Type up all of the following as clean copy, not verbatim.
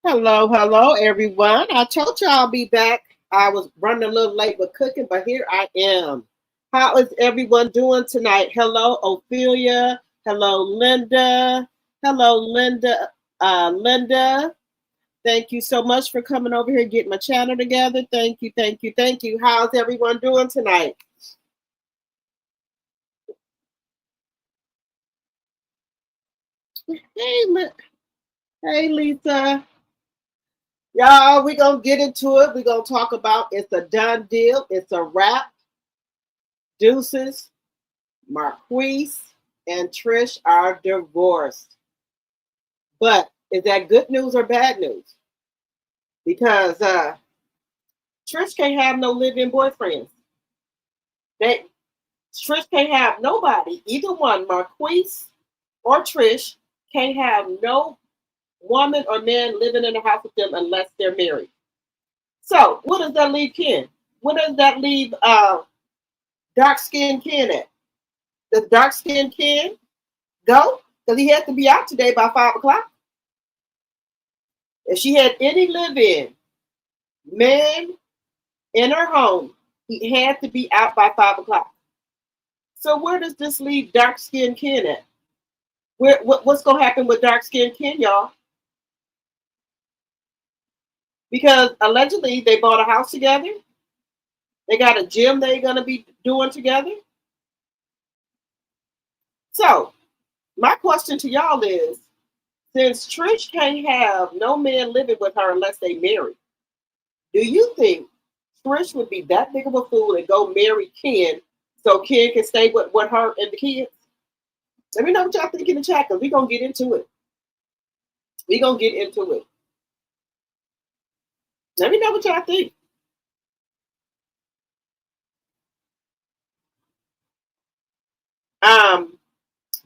Hello, everyone. I told you I'll be back. I was running a little late with cooking, but here I am. How is everyone doing tonight? Hello, Ophelia. Hello, Linda. Hello, Linda. Linda. Thank you so much for coming over here, getting my channel together. Thank you. How's everyone doing tonight? Hey, hey, Lisa. Y'all, we're going to get into it. We're going to talk about it's a done deal. It's a wrap. Deuces, Marquice, and Trish are divorced. But is that good news or bad news? Because Trish can't have no live-in boyfriends. They Trish can't have nobody. Either one, Marquice or Trish, can't have no woman or man living in the house with them unless they're married. So what does that leave Ken? What does that leave dark skinned Ken at? Does dark skinned Ken go? Because he had to be out today by 5 o'clock. If she had any live-in man in her home, he had to be out by 5 o'clock. So where does this leave dark skinned Ken at? What's gonna happen with dark skinned Ken, y'all? Because allegedly they bought a house together. They got a gym they're gonna be doing together. So my question to y'all is, since Trish can't have no man living with her unless they marry, do you think Trish would be that big of a fool and go marry Ken so Ken can stay with her and the kids? Let me know what y'all think in the chat because we're going to get into it. We're going to get into it. Let me know what y'all think.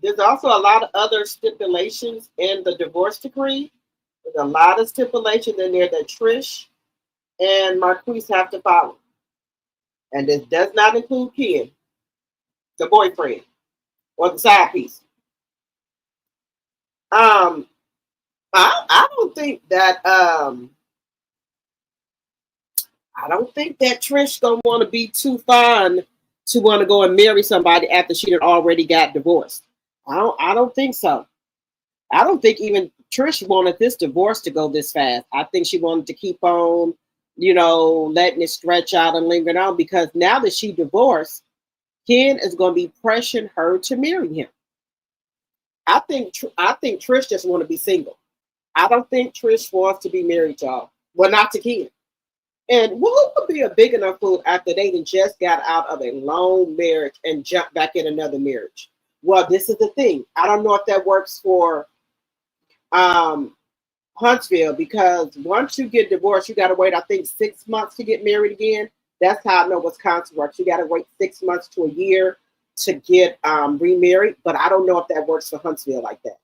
There's also a lot of other stipulations in the divorce decree. There's a lot of stipulations in there that Trish and Marquise have to follow. And this does not include Ken, the boyfriend, or the side piece. I don't think that Trish gonna want to be too fun to want to go and marry somebody after she had already got divorced. I don't think so. I don't think even Trish wanted this divorce to go this fast. I think she wanted to keep on, letting it stretch out and linger on because now that she divorced, Ken is going to be pressuring her to marry him. I think Trish just want to be single. I don't think Trish wants to be married, y'all. Well, not to Ken. And who would be a big enough fool after they just got out of a long marriage and jumped back in another marriage? Well, this is the thing. I don't know if that works for Huntsville because once you get divorced, you got to wait, I think, 6 months to get married again. That's how I know Wisconsin works. You got to wait 6 months to a year to get remarried. But I don't know if that works for Huntsville like that.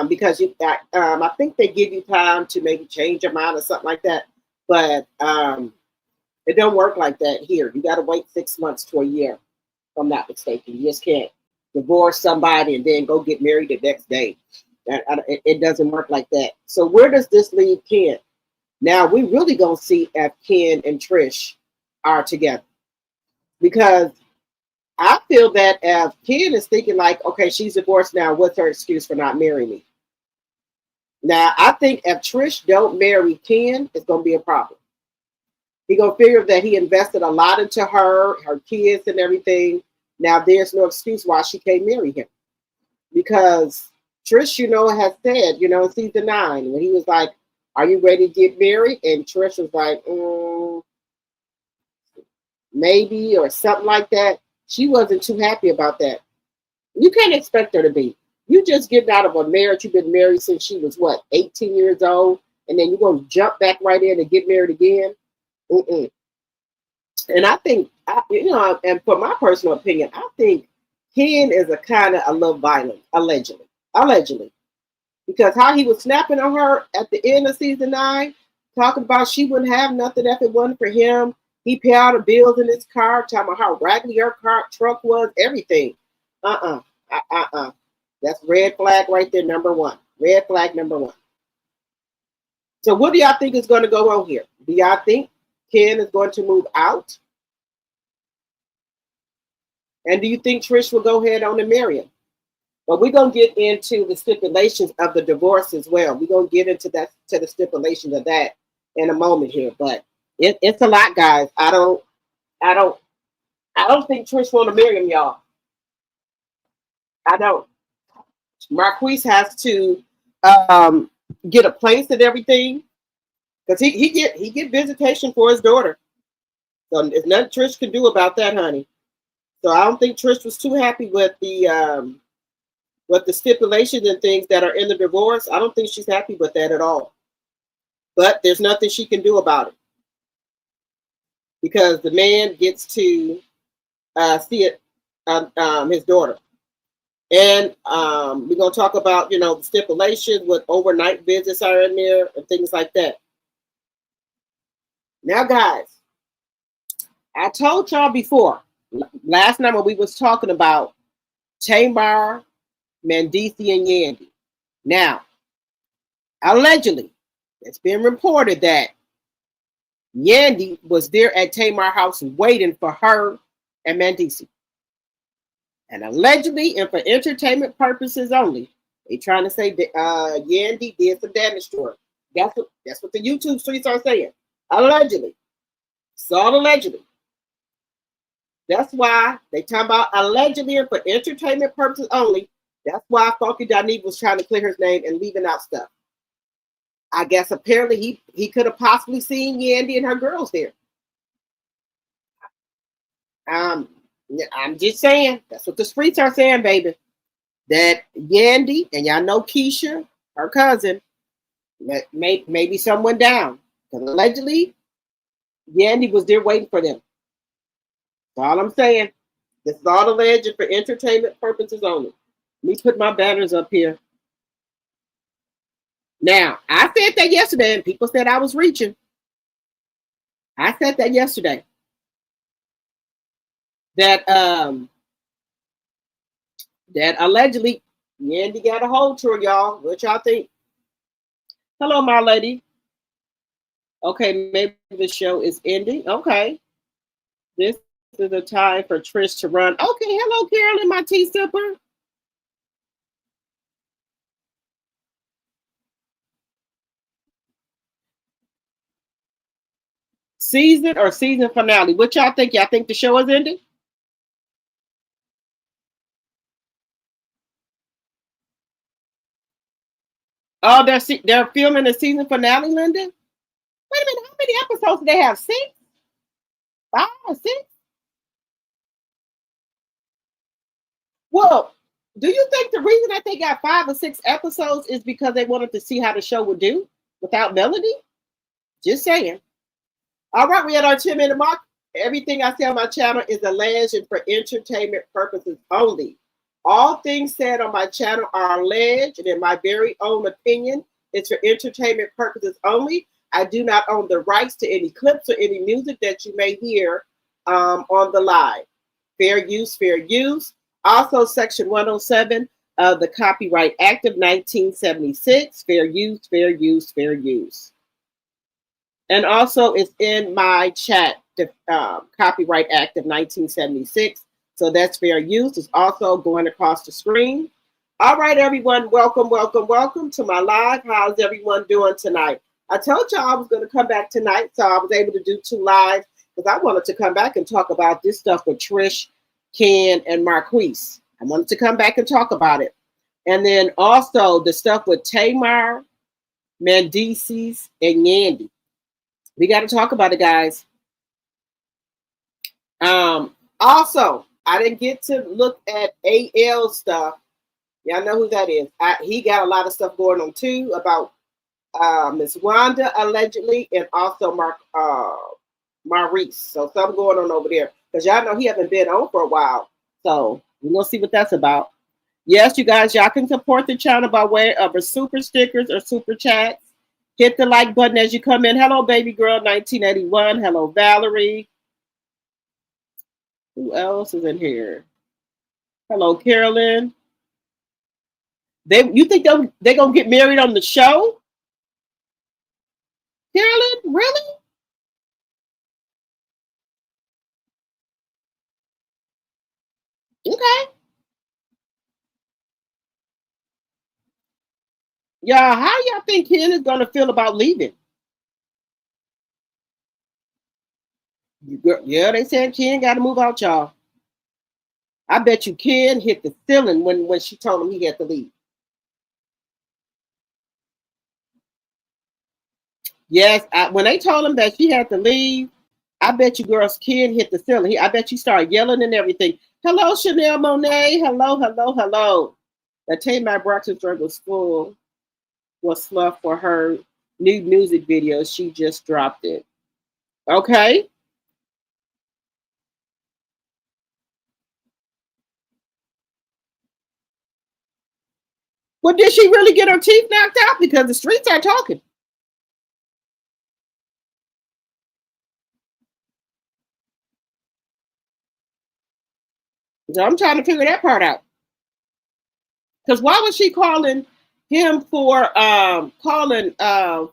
Because I think they give you time to maybe change your mind or something like that. But it don't work like that here. You got to wait 6 months to a year, if I'm not mistaken. You just can't divorce somebody and then go get married the next day. It doesn't work like that. So where does this leave Ken? Now we really gonna see if Ken and Trish are together. Because I feel that if Ken is thinking like, okay, she's divorced now, what's her excuse for not marrying me? Now, I think if Trish don't marry Ken, it's going to be a problem. He going to figure that he invested a lot into her kids and everything. Now, there's no excuse why she can't marry him. Because Trish, has said, in season 9, when he was like, are you ready to get married? And Trish was like, maybe, or something like that. She wasn't too happy about that. You can't expect her to be. You just getting out of a marriage. You've been married since she was, 18 years old? And then you're going to jump back right in and get married again? Mm-mm. And I think, and for my personal opinion, I think Ken is a little violent, allegedly. Because how he was snapping on her at the end of season 9, talking about she wouldn't have nothing if it wasn't for him. He paid all the bills in his car, talking about how raggedy her truck was, everything. That's red flag right there, number one. Red flag number one. So what do y'all think is going to go on here? Do y'all think Ken is going to move out? And do you think Trish will go ahead on and marry him? But we're going to get into the stipulations of the divorce as well. We're going to get into that, to the stipulations of that in a moment here. But it's a lot, guys. I don't think Trish want to marry him, y'all. I don't. Marquice has to get a place and everything, because he get visitation for his daughter. So there's nothing Trish can do about that, honey. So I don't think Trish was too happy with the stipulations and things that are in the divorce. I don't think she's happy with that at all. But there's nothing she can do about it, because the man gets to see it, his daughter. And we're going to talk about, the stipulations with overnight visits are in there and things like that. Now, guys, I told y'all before, last night when we was talking about Tamar, Marquice, and Yandy. Now, allegedly, it's been reported that Yandy was there at Tamar's house waiting for her and Marquice. And allegedly, and for entertainment purposes only, they trying to say that Yandy did some damage to her. That's what the YouTube streets are saying. Allegedly. It's all allegedly. That's why they talking about allegedly and for entertainment purposes only. That's why Funky Danique was trying to clear his name and leaving out stuff. I guess apparently he could have possibly seen Yandy and her girls there. I'm just saying, that's what the streets are saying, baby. That Yandy, and y'all know Keisha, her cousin, maybe someone down. Because allegedly, Yandy was there waiting for them. That's all I'm saying. This is all alleged for entertainment purposes only. Let me put my banners up here. Now, I said that yesterday, and people said I was reaching. I said that yesterday. That allegedly Yandy got a hold to her, y'all. What y'all think? Hello, my lady. Okay, maybe the show is ending. Okay. This is the time for Trish to run. Okay, hello, Carolyn, my tea sipper. Season or season finale? What y'all think? Y'all think the show is ending? Oh, they're filming the season finale, Linda? Wait a minute, how many episodes do they have? 6? 5 or 6? Well, do you think the reason that they got 5 or 6 episodes is because they wanted to see how the show would do without Melody? Just saying. All right, we at our 10-minute mark. Everything I say on my channel is alleged and for entertainment purposes only. All things said on my channel are alleged and in my very own opinion. It's for entertainment purposes only. I do not own the rights to any clips or any music that you may hear on the live. Fair use, fair use. Also, Section 107 of the Copyright Act of 1976. Fair use, fair use, fair use. And also, it's in my chat, the Copyright Act of 1976. So that's fair use. It's also going across the screen. All right, everyone. Welcome, welcome, welcome to my live. How's everyone doing tonight? I told y'all I was going to come back tonight, so I was able to do 2 lives because I wanted to come back and talk about this stuff with Trish, Ken, and Marquice. I wanted to come back and talk about it. And then also the stuff with Tamar, Marquice, and Yandy. We got to talk about it, guys. Also, I didn't get to look at AL stuff. Y'all know who that is. He got a lot of stuff going on too about Miss Wanda allegedly, and also Maurice. So something going on over there because y'all know he haven't been on for a while. So we're gonna see what that's about. Yes, you guys, y'all can support the channel by way of super stickers or super chats. Hit the like button as you come in. Hello, baby girl, 1981. Hello, Valerie. Who else is in here? Hello, Carolyn. You think they're gonna get married on the show? Carolyn, really? Okay. Yeah, how y'all think Ken is gonna feel about leaving? Yeah, they said Ken got to move out, y'all. I bet you Ken hit the ceiling when she told him he had to leave. Yes, when they told him that she had to leave, I bet you girls Ken hit the ceiling. I bet you started yelling and everything. Hello, Chanel Monet. Hello, hello, hello. The TAMAR breakfast drink was fluff for her new music video. She just dropped it. Okay. Well, did she really get her teeth knocked out? Because the streets are talking. So I'm trying to figure that part out. Because why was she calling him for calling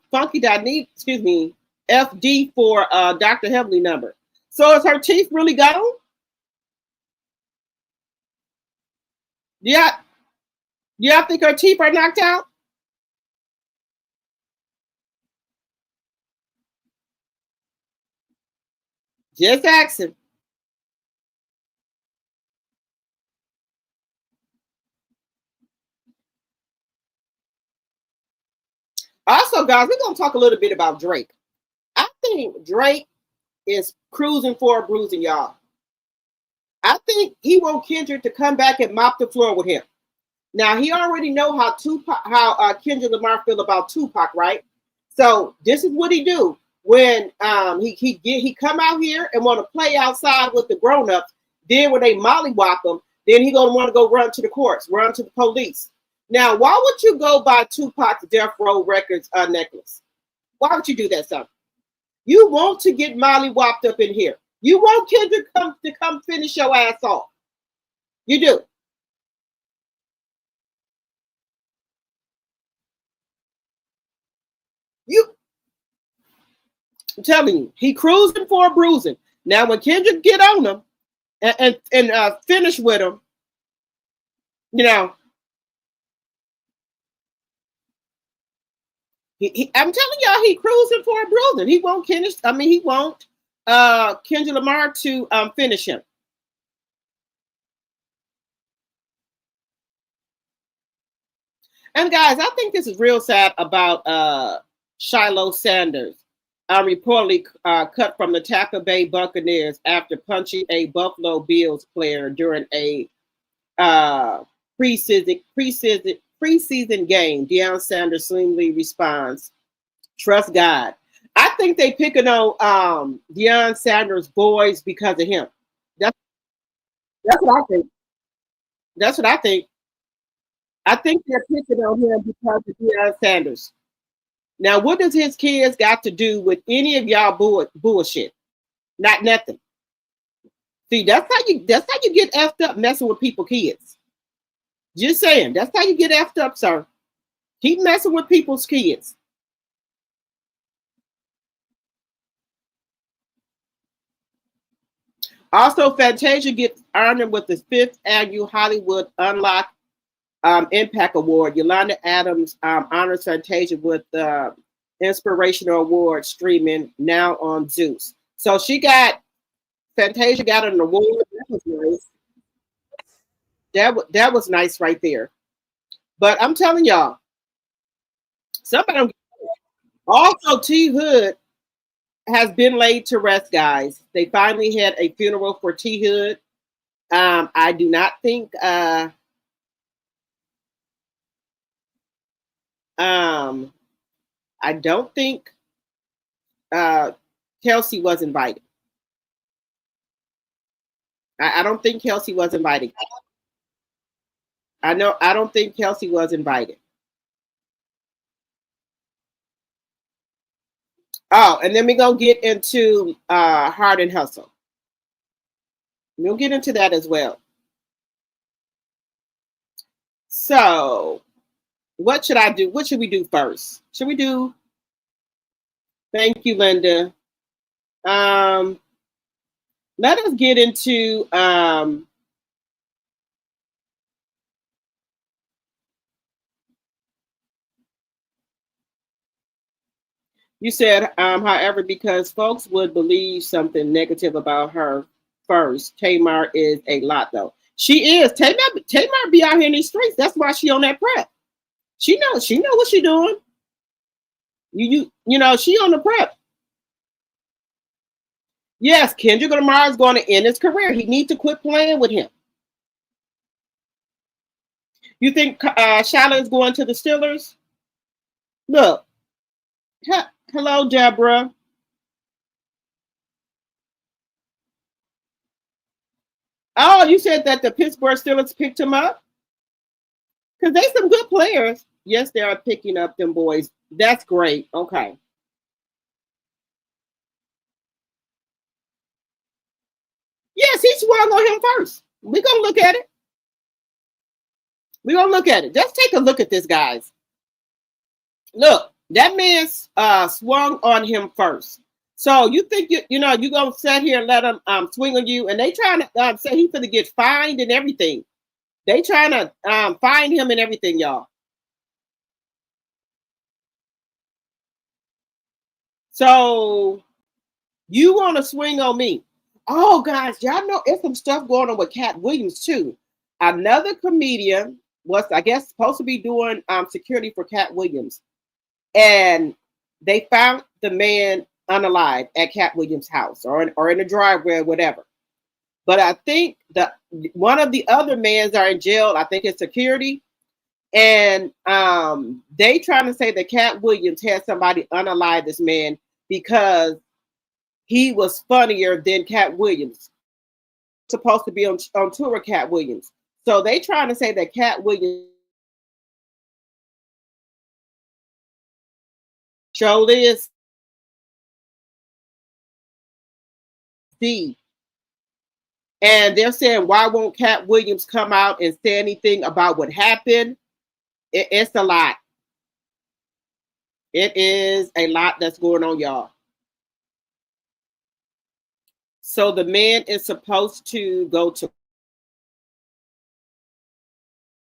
Funky Donnie, excuse me, FD for Dr. Heavenly number? So is her teeth really gone? Yeah. Yeah, I think her teeth are knocked out. Just asking. Also, guys, we're gonna talk a little bit about Drake. I think Drake is cruising for a bruising, y'all. I think he want Kendrick to come back and mop the floor with him. Now he already know how Kendrick Lamar feel about Tupac, right? So this is what he do when he come out here and want to play outside with the grown ups. Then when they mollywop him, then he gonna want to go run to the courts, run to the police. Now, why would you go buy Tupac's Death Row Records necklace? Why would you do that, son? You want to get mollywopped up in here. You want Kendrick to come finish your ass off. You do. You I'm telling you, he cruising for a bruising. Now, when Kendrick get on him and finish with him, you know, I'm telling y'all, he cruising for a bruising. He won't finish. I mean, he won't Kendrick Lamar to finish him. And guys, I think this is real sad about Shiloh Sanders. Reportedly cut from the Tampa Bay Buccaneers after punching a Buffalo Bills player during a uh, preseason game. Deion Sanders slimly responds, "Trust God." I think they picking on Deion Sanders' boys because of him. That's that's what I think. That's what I think. I think they're picking on him because of Deion Sanders. Now, what does his kids got to do with any of y'all bullshit? Not nothing. See, that's how you get effed up messing with people's kids. Just saying, that's how you get effed up, sir. Keep messing with people's kids. Also, Fantasia gets honored with the fifth annual Hollywood Unlock Impact Award. Yolanda Adams honors Fantasia with the Inspirational Award streaming now on Zeus. So Fantasia got an award. That was nice. That was nice right there. But I'm telling y'all, somebody also T Hood has been laid to rest, guys. They finally had a funeral for T Hood. I do not think um I don't think uh Kelsey was invited. I don't think Kelsey was invited. I don't think Kelsey was invited. Oh, and then we're gonna get into Hard and Hustle. We'll get into that as well. So what should I do? What should we do first? Should we do Thank you, Linda. Um, let us get into you said, however, because folks would believe something negative about her first. Tamar is a lot though. She is. Tamar be out here in these streets. That's why she on that prep. She know what she doing. You know, she on the prep. Yes, Kendrick Lamar is going to end his career. He needs to quit playing with him. You think Shala is going to the Steelers? Look, hello, Deborah. Oh, you said that the Pittsburgh Steelers picked him up? Because they some good players. Yes, they are picking up them boys. That's great. Okay. Yes, he swung on him first. We're gonna look at it. We're gonna look at it. Just take a look at this, guys. Look, that man swung on him first. So you think you know you gonna sit here and let him swing on you, and they trying to say he's gonna get fined and everything. They trying to fine him and everything, y'all. So you want to swing on me? Oh, guys, y'all know it's some stuff going on with Cat Williams too. Another comedian was, I guess, supposed to be doing security for Cat Williams, and they found the man unalive at Cat Williams' house or in the driveway or whatever. But I think the one of the other mans are in jail. I think it's security, and they trying to say that Cat Williams had somebody unalive this man because he was funnier than Cat Williams. Supposed to be on tour with Cat Williams. So they trying to say that Cat Williams show this D. And they're saying, why won't Cat Williams come out and say anything about what happened? It's a lot. It is a lot that's going on, y'all. So the man is supposed to go to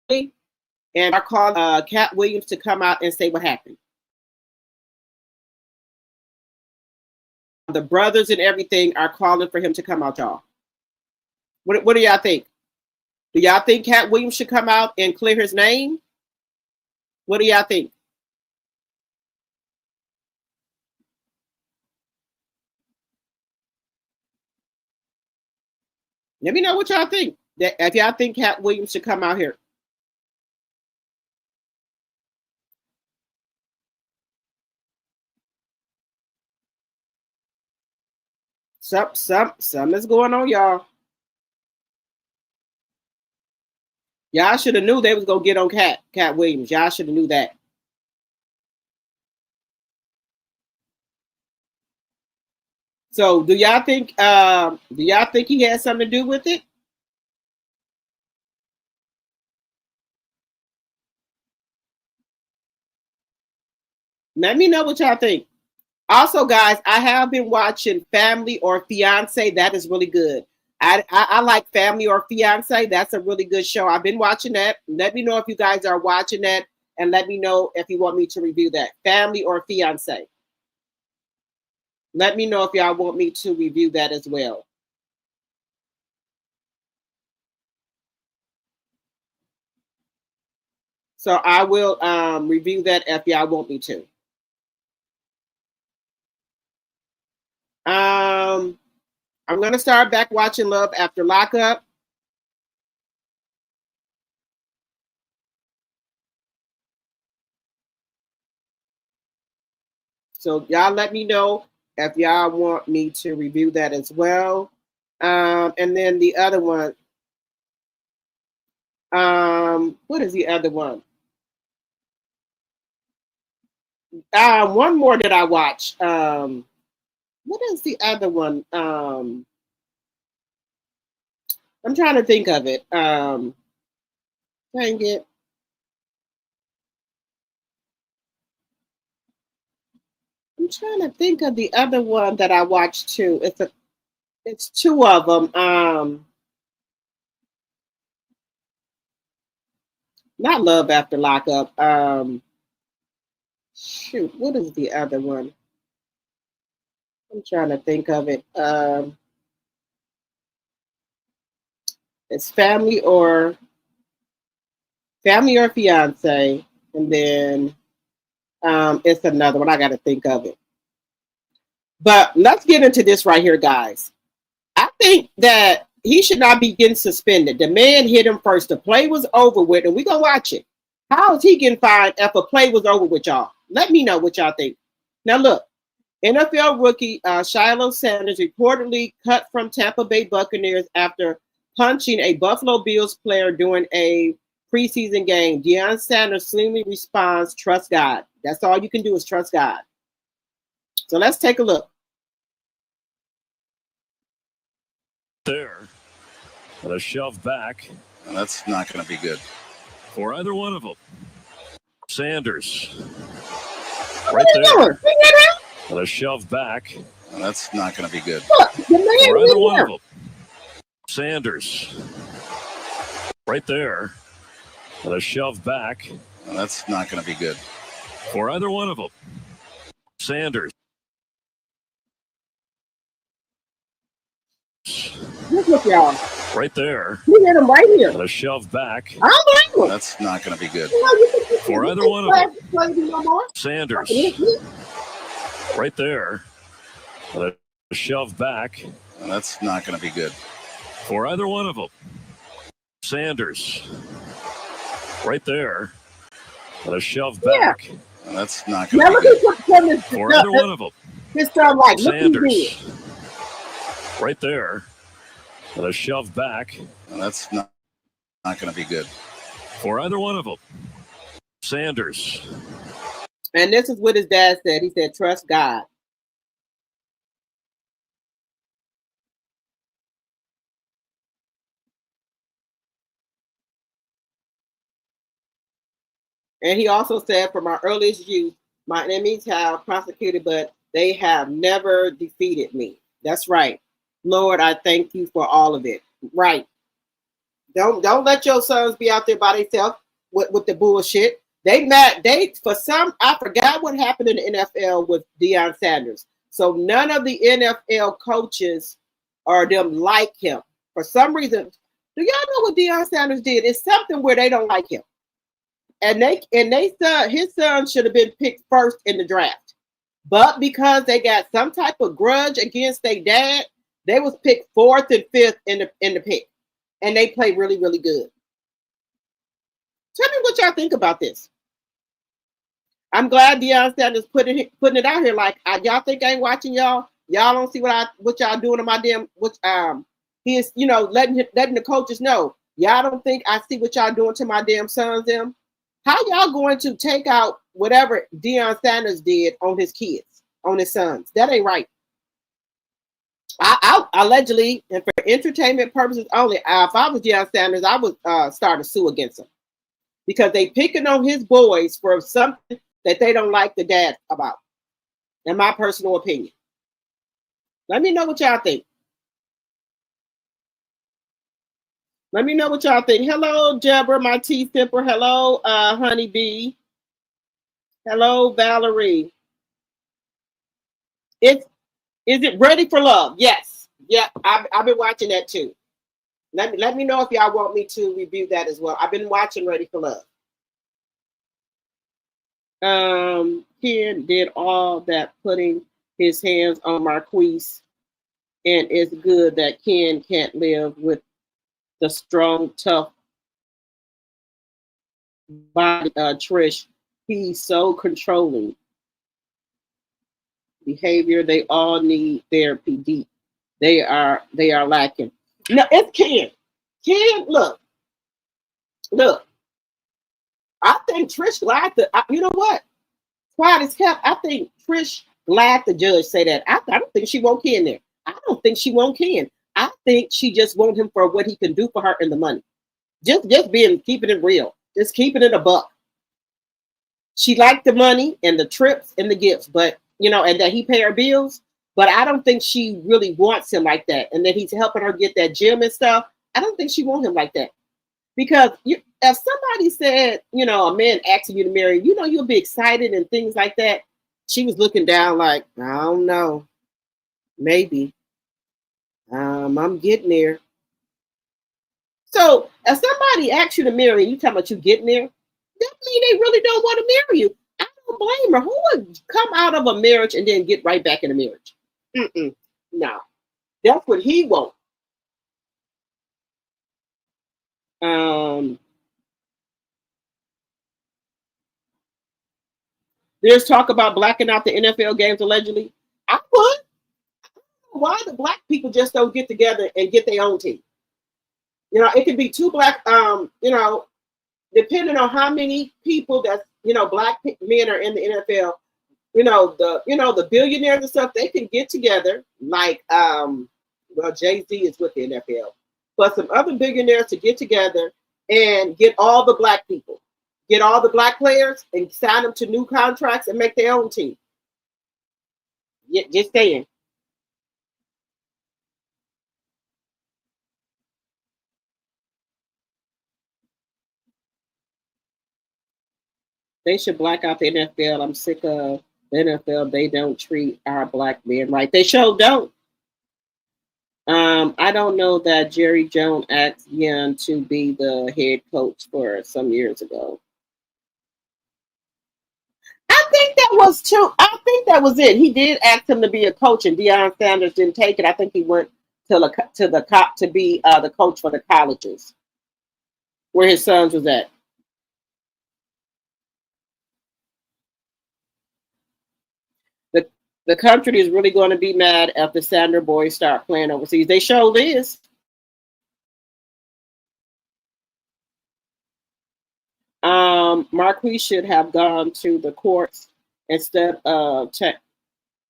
and I called Cat Williams to come out and say what happened. The brothers and everything are calling for him to come out, y'all. What do y'all think? Do y'all think Cat Williams should come out and clear his name? What do y'all think? Let me know what y'all think. If y'all think Cat Williams should come out here. Some is going on, y'all. Y'all should have knew they was gonna get on Cat Williams. Y'all should have knew that. So do y'all think he had something to do with it? Let me know what y'all think. Also, guys, I have been watching Family or Fiance. That is really good. I like Family or Fiance. That's a really good show. I've been watching that. Let me know if you guys are watching that, and let me know if you want me to review that. Family or Fiance. Let me know if y'all want me to review that as well. So I will review that if y'all want me to. Um, I'm gonna start back watching Love After Lockup. So y'all let me know if y'all want me to review that as well. And then the other one, what is the other one? One more that I watched. What is the other one? I'm trying to think of it. Dang it. I'm trying to think of the other one that I watched too. It's two of them. Not Love After Lockup. Shoot, what is the other one? I'm trying to think of it. It's Family or Fiance, and then it's another one. I got to think of it. But let's get into this right here, guys. I think that he should not be getting suspended. The man hit him first. The play was over with, and we're going to watch it. How is he getting fined if a play was over with, y'all? Let me know what y'all think. Now, look, NFL rookie Shiloh Sanders reportedly cut from Tampa Bay Buccaneers after punching a Buffalo Bills player during a preseason game. Deion Sanders slimly responds, trust God. That's all you can do is trust God. So let's take a look. There. And a shove back. That's not going to be good. For either one of them. Sanders. Right there. And a shove back. That's not going to be good. Look, the man for either one of them. Sanders. Right there. And a shove back. That's not going to be good. For either one of them. Sanders. Look, y'all. Right there. You hit him right here. And a shove back. I don't blame him. That's not going to be good. For either one of them. Sanders. Right there. And a shove back. That's not going to be good. For either one of them. Sanders. Right there. And a shove back. That's not going to be good. For either one of them. His son, like, Sanders. Right there. And a shove back. That's not going to be good. For either one of them. Sanders. And this is what his dad said. He said, trust God. And he also said, from my earliest youth, my enemies have prosecuted, but they have never defeated me. That's right. Lord, I thank you for all of it. Right. Don't let your sons be out there by themselves with the bullshit. I forgot what happened in the NFL with Deion Sanders. So none of the NFL coaches or them like him. For some reason, do y'all know what Deion Sanders did? It's something where they don't like him. And his son should have been picked first in the draft. But because they got some type of grudge against their dad, they was picked 4th and 5th in the pick. And they played really, really good. Tell me what y'all think about this. I'm glad Deion Sanders putting it out here like, y'all think I ain't watching y'all? Y'all don't see what y'all doing to my damn, he is, letting the coaches know. Y'all don't think I see what y'all doing to my damn sons, them? How y'all going to take out whatever Deion Sanders did on his kids, on his sons? That ain't right. I allegedly, and for entertainment purposes only, if I was Deion Sanders, I would start a sue against him because they picking on his boys for something that they don't like the dad about. In my personal opinion. Let me know what y'all think. Let me know what y'all think. Hello, Deborah, my tea sipper. Hello, Honeybee. Hello, Valerie. Is it Ready for Love? Yes. Yeah, I've been watching that too. Let me know if y'all want me to review that as well. I've been watching Ready for Love. Ken did all that putting his hands on Marquice, and it's good that Ken can't live with the strong, tough body. Trish, he's so controlling. Behavior, they all need therapy deep. They are lacking. No, it's Ken. Ken, look. I think Trish glad you know what? Quiet as kept. I think Trish glad the judge say that. I don't think she won't Ken there. I don't think she won't Ken. I think she just want him for what he can do for her and the money. Just keeping it real. Just keeping it a buck. She liked the money and the trips and the gifts, but and that he pay her bills. But I don't think she really wants him like that. And that he's helping her get that gym and stuff. I don't think she wants him like that. Because if somebody said, a man asking you to marry, you'll be excited and things like that. She was looking down like, I don't know, maybe. I'm getting there. So if somebody asks you to marry and you talking about you getting there, that means they really don't want to marry you. I don't blame her. Who would come out of a marriage and then get right back in a marriage? No, that's what he wants. There's talk about blacking out the NFL games allegedly. I would. Why the black people just don't get together and get their own team? It could be two black, depending on how many people that, black men are in the NFL, the billionaires and stuff, they can get together like, Jay-Z is with the NFL, but some other billionaires to get together and get all the black people, get all the black players and sign them to new contracts and make their own team. Just saying. They should black out the NFL. I'm sick of the NFL. They don't treat our black men right. They sure don't. I don't know that Jerry Jones asked Yan to be the head coach for some years ago. I think that was true. I think that was it. He did ask him to be a coach, and Deion Sanders didn't take it. I think he went to be the coach for the colleges, where his sons was at. The country is really going to be mad if the Sander boys start playing overseas. They sure is. Marquice should have gone to the courts instead of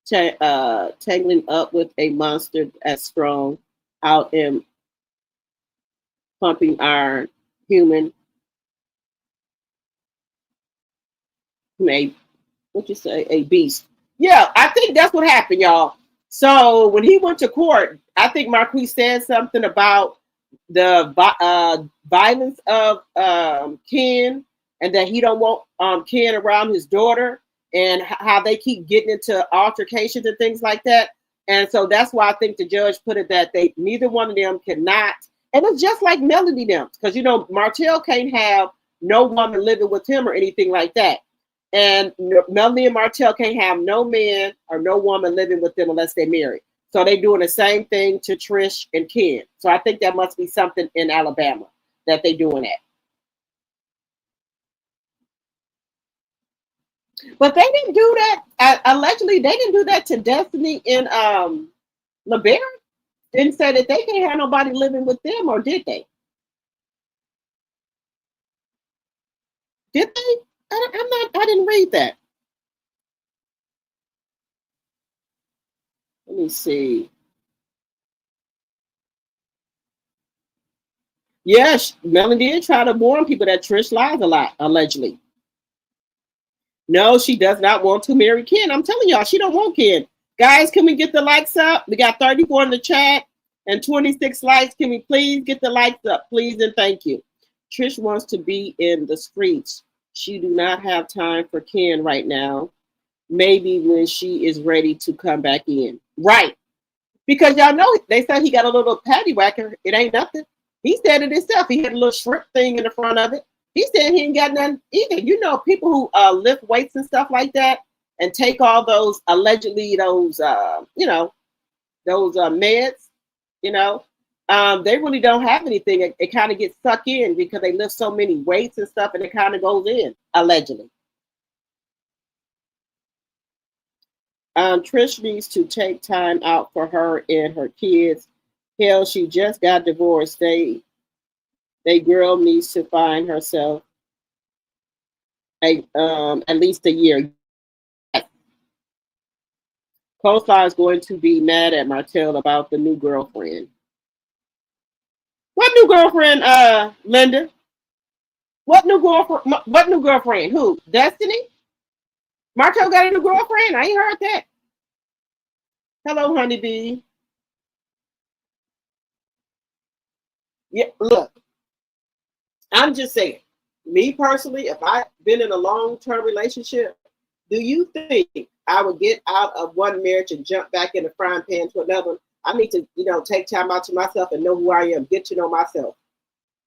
tangling up with a monster as strong out in pumping iron human. A beast. Yeah, I think that's what happened, y'all. So when he went to court, I think Marquice said something about the violence of Ken, and that he don't want Ken around his daughter, and how they keep getting into altercations and things like that. And so that's why I think the judge put it that neither one of them cannot. And it's just like Melody them, because Martell can't have no woman living with him or anything like that. And Melanie and Martell can't have no man or no woman living with them unless they're married. So they're doing the same thing to Trish and Ken. So I think that must be something in Alabama that they're doing that. But they didn't do that. Allegedly, they didn't do that to Destiny and LeBaron. Didn't say that they can't have nobody living with them, or did they? Did they? I didn't read that. Let me see. Yes, Melanie did try to warn people that Trish lies a lot, allegedly. No, she does not want to marry Ken. I'm telling y'all, she don't want Ken. Guys, can we get the likes up? We got 34 in the chat and 26 likes. Can we please get the likes up? Please and thank you. Trish wants to be in the streets. She do not have time for Ken right now. Maybe when she is ready to come back in. Right. Because y'all know they said he got a little patty whacker. It ain't nothing. He said it himself. He had a little shrimp thing in the front of it. He said he ain't got nothing either. People who lift weights and stuff like that and take all those allegedly those meds, they really don't have anything. It kind of gets sucked in because they lift so many weights and stuff, and it kind of goes in, allegedly. Trish needs to take time out for her and her kids. Hell, she just got divorced. They girl needs to find herself at least a year. Co-star is going to be mad at Martell about the new girlfriend. What new girlfriend, Linda? What new girlfriend? Who? Destiny? Marco got a new girlfriend. I ain't heard that. Hello, honeybee. Yeah, look, I'm just saying, me personally, if I've been in a long-term relationship, do you think I would get out of one marriage and jump back in the frying pan to another one? I need to, take time out to myself and know who I am, get to know myself,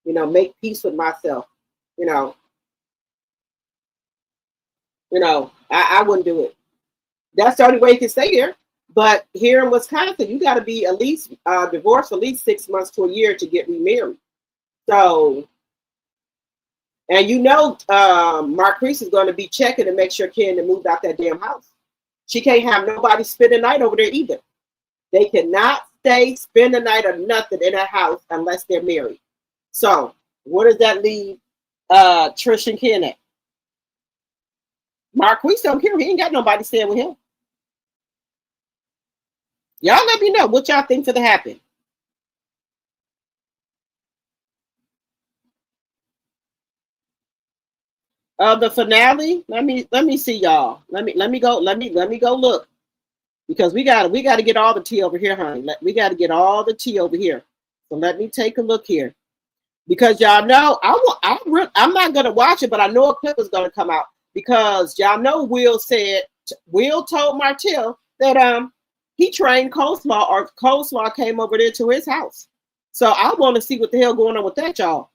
make peace with myself, you know, I wouldn't do it. That's the only way you can stay there. But here in Wisconsin, you got to be at least divorced for at least 6 months to a year to get remarried. So, and Marquice is going to be checking to make sure Candy moved out that damn house. She can't have nobody spend the night over there either. They cannot spend the night or nothing in a house unless they're married. So, what does that leave Trish and Ken at? Marquice don't care. He ain't got nobody staying with him. Y'all let me know what y'all think for the happen. The finale. Let me see y'all. Let me go look, because we got to get all the tea over here, honey. We got to get all the tea over here. So let me take a look here, because y'all know I'm not gonna watch it, but I know a clip is gonna come out, because y'all know Will told Martell that he trained Coleslaw, or Coleslaw came over there to his house. So I want to see what the hell going on with that, y'all.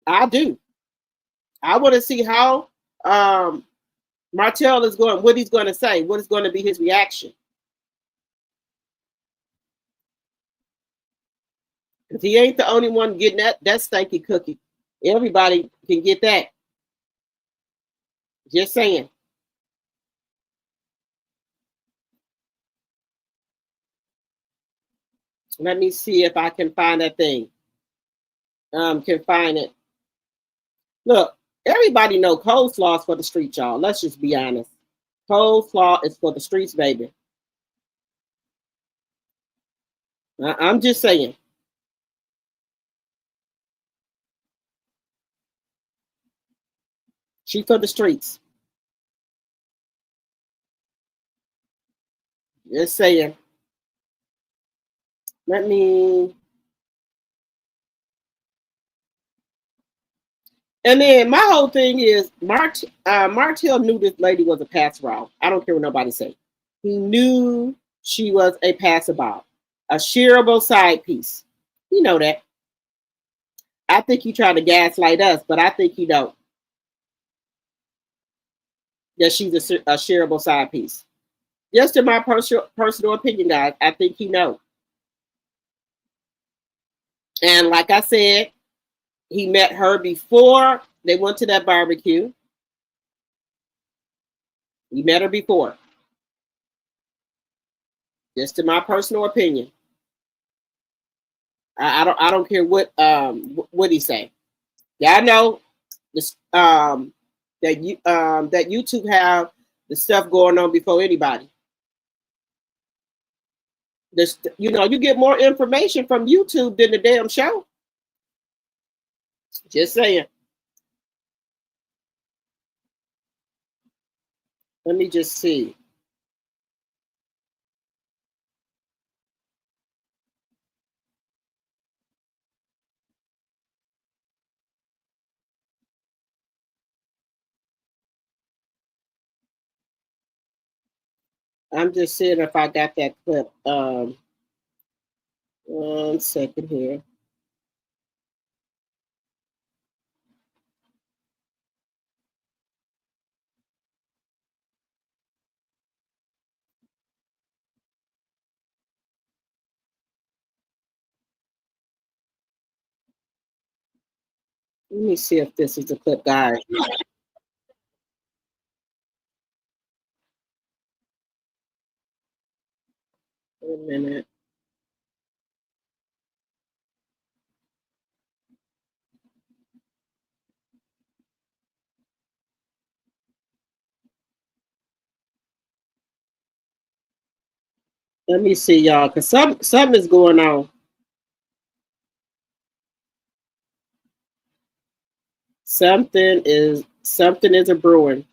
I do. I want to see how Martell is going, what he's going to say, what is going to be his reaction. Because he ain't the only one getting that stinky cookie. Everybody can get that. Just saying. Let me see if I can find that thing. Can find it. Look, everybody know coleslaw is for the streets, y'all. Let's just be honest. Coleslaw is for the streets, baby. I'm just saying. She for the streets. Just saying. Let me. And then my whole thing is Martell knew this lady was a passerby. I don't care what nobody say. He knew she was a passerby, a shareable side piece. You know that. I think he tried to gaslight us, but I think he don't. That she's a shareable side piece. Just in my personal opinion, guys, I think he knows. And like I said, he met her before they went to that barbecue. He met her before. Just in my personal opinion. I don't care what he say. Yeah, I know this that YouTube have the stuff going on before anybody. This, you get more information from YouTube than the damn show. Just saying. Let me just see. I'm just seeing if I got that clip. 1 second here. Let me see if this is the clip, guys. Wait a minute. Let me see, y'all, because something is going on. Something is a brewing.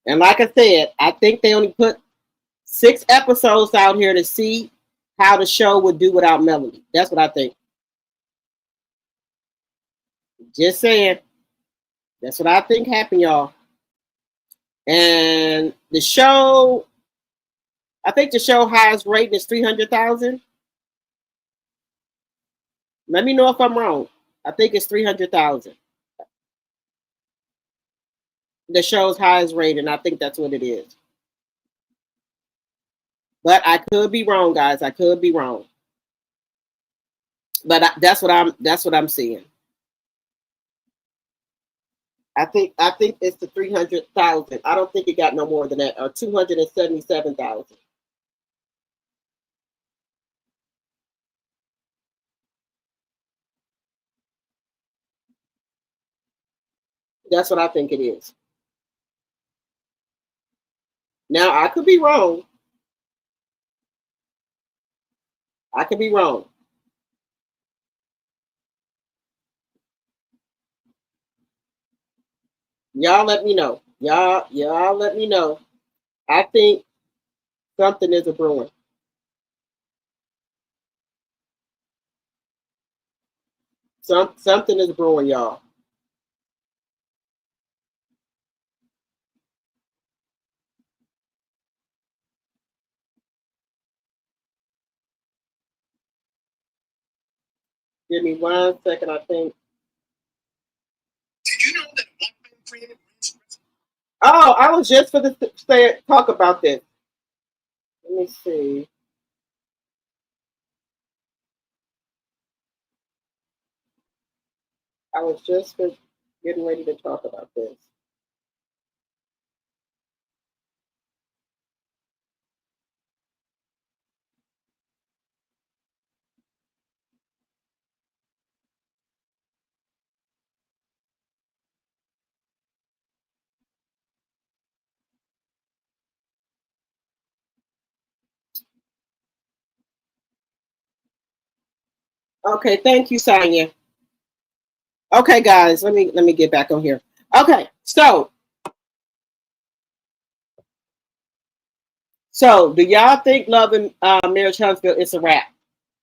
And like I said, I think they only put 6 episodes out here to see how the show would do without Melanie. That's what I think. Just saying. That's what I think happened, y'all. And the show, I think the show highest rating is 300,000. Let me know if I'm wrong. I think it's 300,000. The show's highest rating. I think that's what it is. But I could be wrong, guys. I could be wrong. But that's what I'm seeing. I think it's the 300,000. I don't think it got no more than that, or 277,000. That's what I think it is. Now I could be wrong. I could be wrong. Y'all let me know. Y'all let me know. I think something is a brewing. Something is brewing, y'all. Give me 1 second, I think. Did you know that created? Oh, I was just for to talk about this. Let me see. I was just getting ready to talk about this. Okay, thank you, Sonia. Okay, guys, let me get back on here. Okay, so do y'all think Love and Marriage Huntsville is a wrap?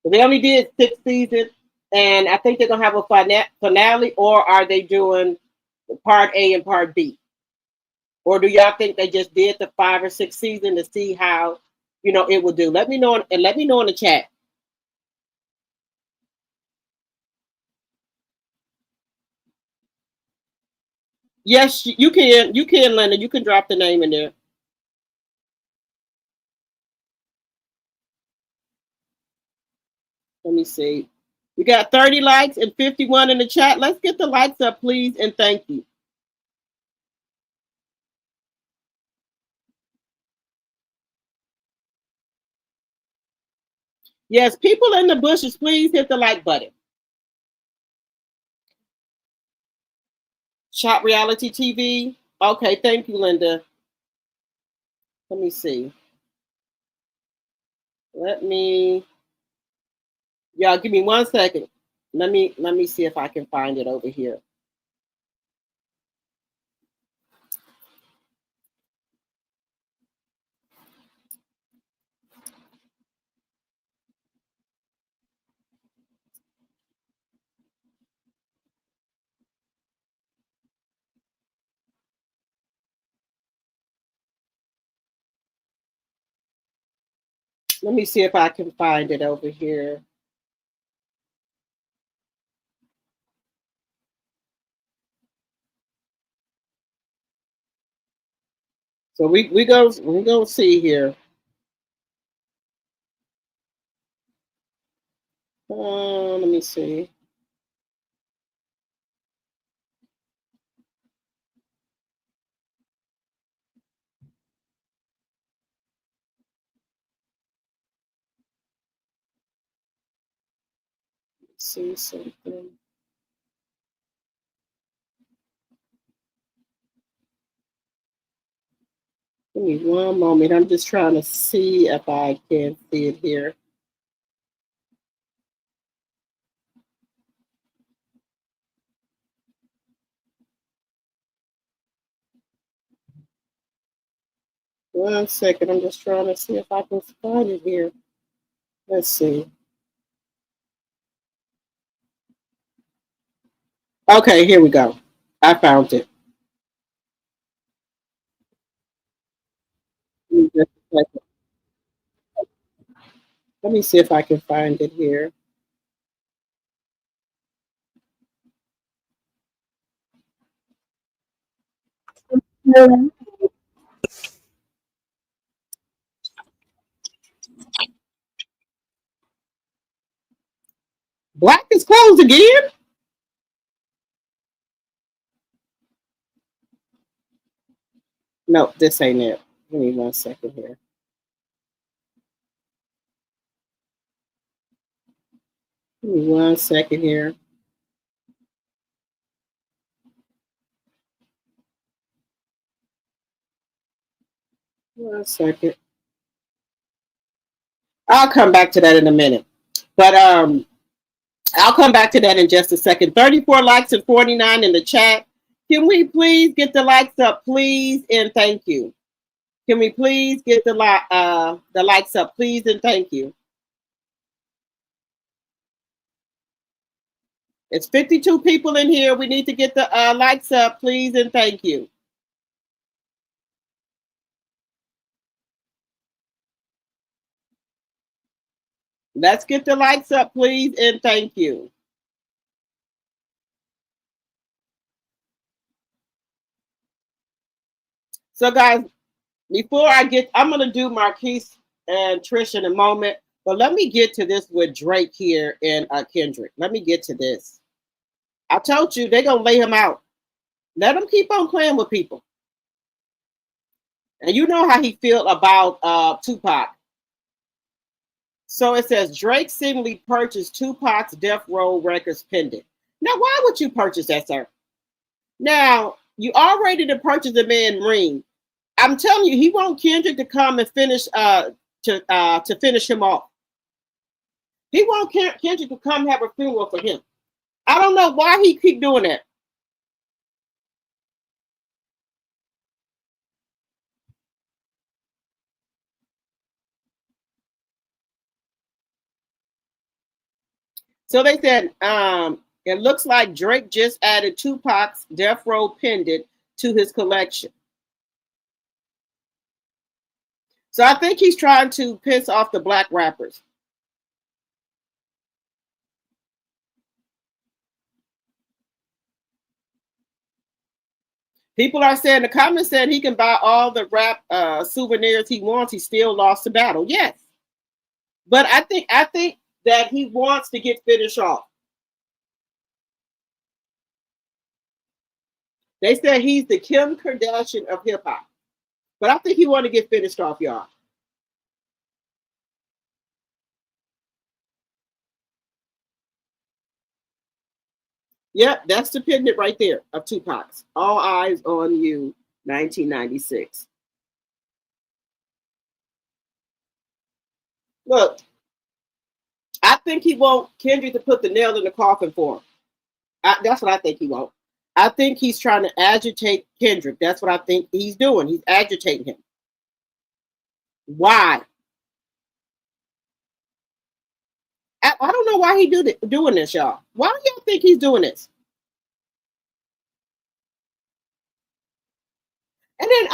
They only did 6 seasons, and I think they're gonna have a finale, or are they doing part A and part B? Or do y'all think they just did the 5 or 6 season to see how it will do? Let me know, and let me know in the chat. Yes, you can. You can, Linda. You can drop the name in there. Let me see. We got 30 likes and 51 in the chat. Let's get the likes up, please, and thank you. Yes, people in the bushes, please hit the like button. Shop Reality TV. Okay, thank you, Linda. Let me see. Y'all give me 1 second. Let me see if I can find it over here. Let me see if I can find it over here. So we go see here. Let me see. See something. Give me one moment. I'm just trying to see if I can see it here. 1 second. I'm just trying to see if I can find it here. Let's see. Okay, here we go. I found it. Let me see if I can find it here. Black is closed again? No, this ain't it. Give me 1 second here. Give me 1 second here. One second. I'll come back to that in a minute. But I'll come back to that in just a second. 34 likes and 49 in the chat. Can we please get the likes up, please, and thank you. Can we please get the likes up, please, and thank you. It's 52 people in here. We need to get the likes up, please, and thank you. Let's get the likes up, please, and thank you. So, guys, before I get, I'm going to do Marquice and Trish in a moment, but let me get to this with Drake here and Kendrick. Let me get to this. I told you they're going to lay him out. Let him keep on playing with people. And you know how he feel about Tupac. So it says Drake seemingly purchased Tupac's Death Row Records pendant. Now, why would you purchase that, sir? Now, you already did purchase the man ring. I'm telling you, he wants Kendrick to come and finish to finish him off. He wants Kendrick to come have a funeral for him. I don't know why he keep doing that. So they said it looks like Drake just added Tupac's Death Row pendant to his collection. So I think he's trying to piss off the black rappers. People are saying, the comments said he can buy all the rap souvenirs he wants. He still lost the battle. Yes. But I think that he wants to get finished off. They said he's the Kim Kardashian of hip hop. But I think he want to get finished off, y'all. Yep, that's the pendant right there of Tupac's. All Eyes on You, 1996. Look, I think he wants Kendrick to put the nail in the coffin for him. That's what I think he wants. I think he's trying to agitate Kendrick. That's what I think he's doing. He's agitating him. Why? I don't know why he's doing this, y'all. Why do y'all think he's doing this? And then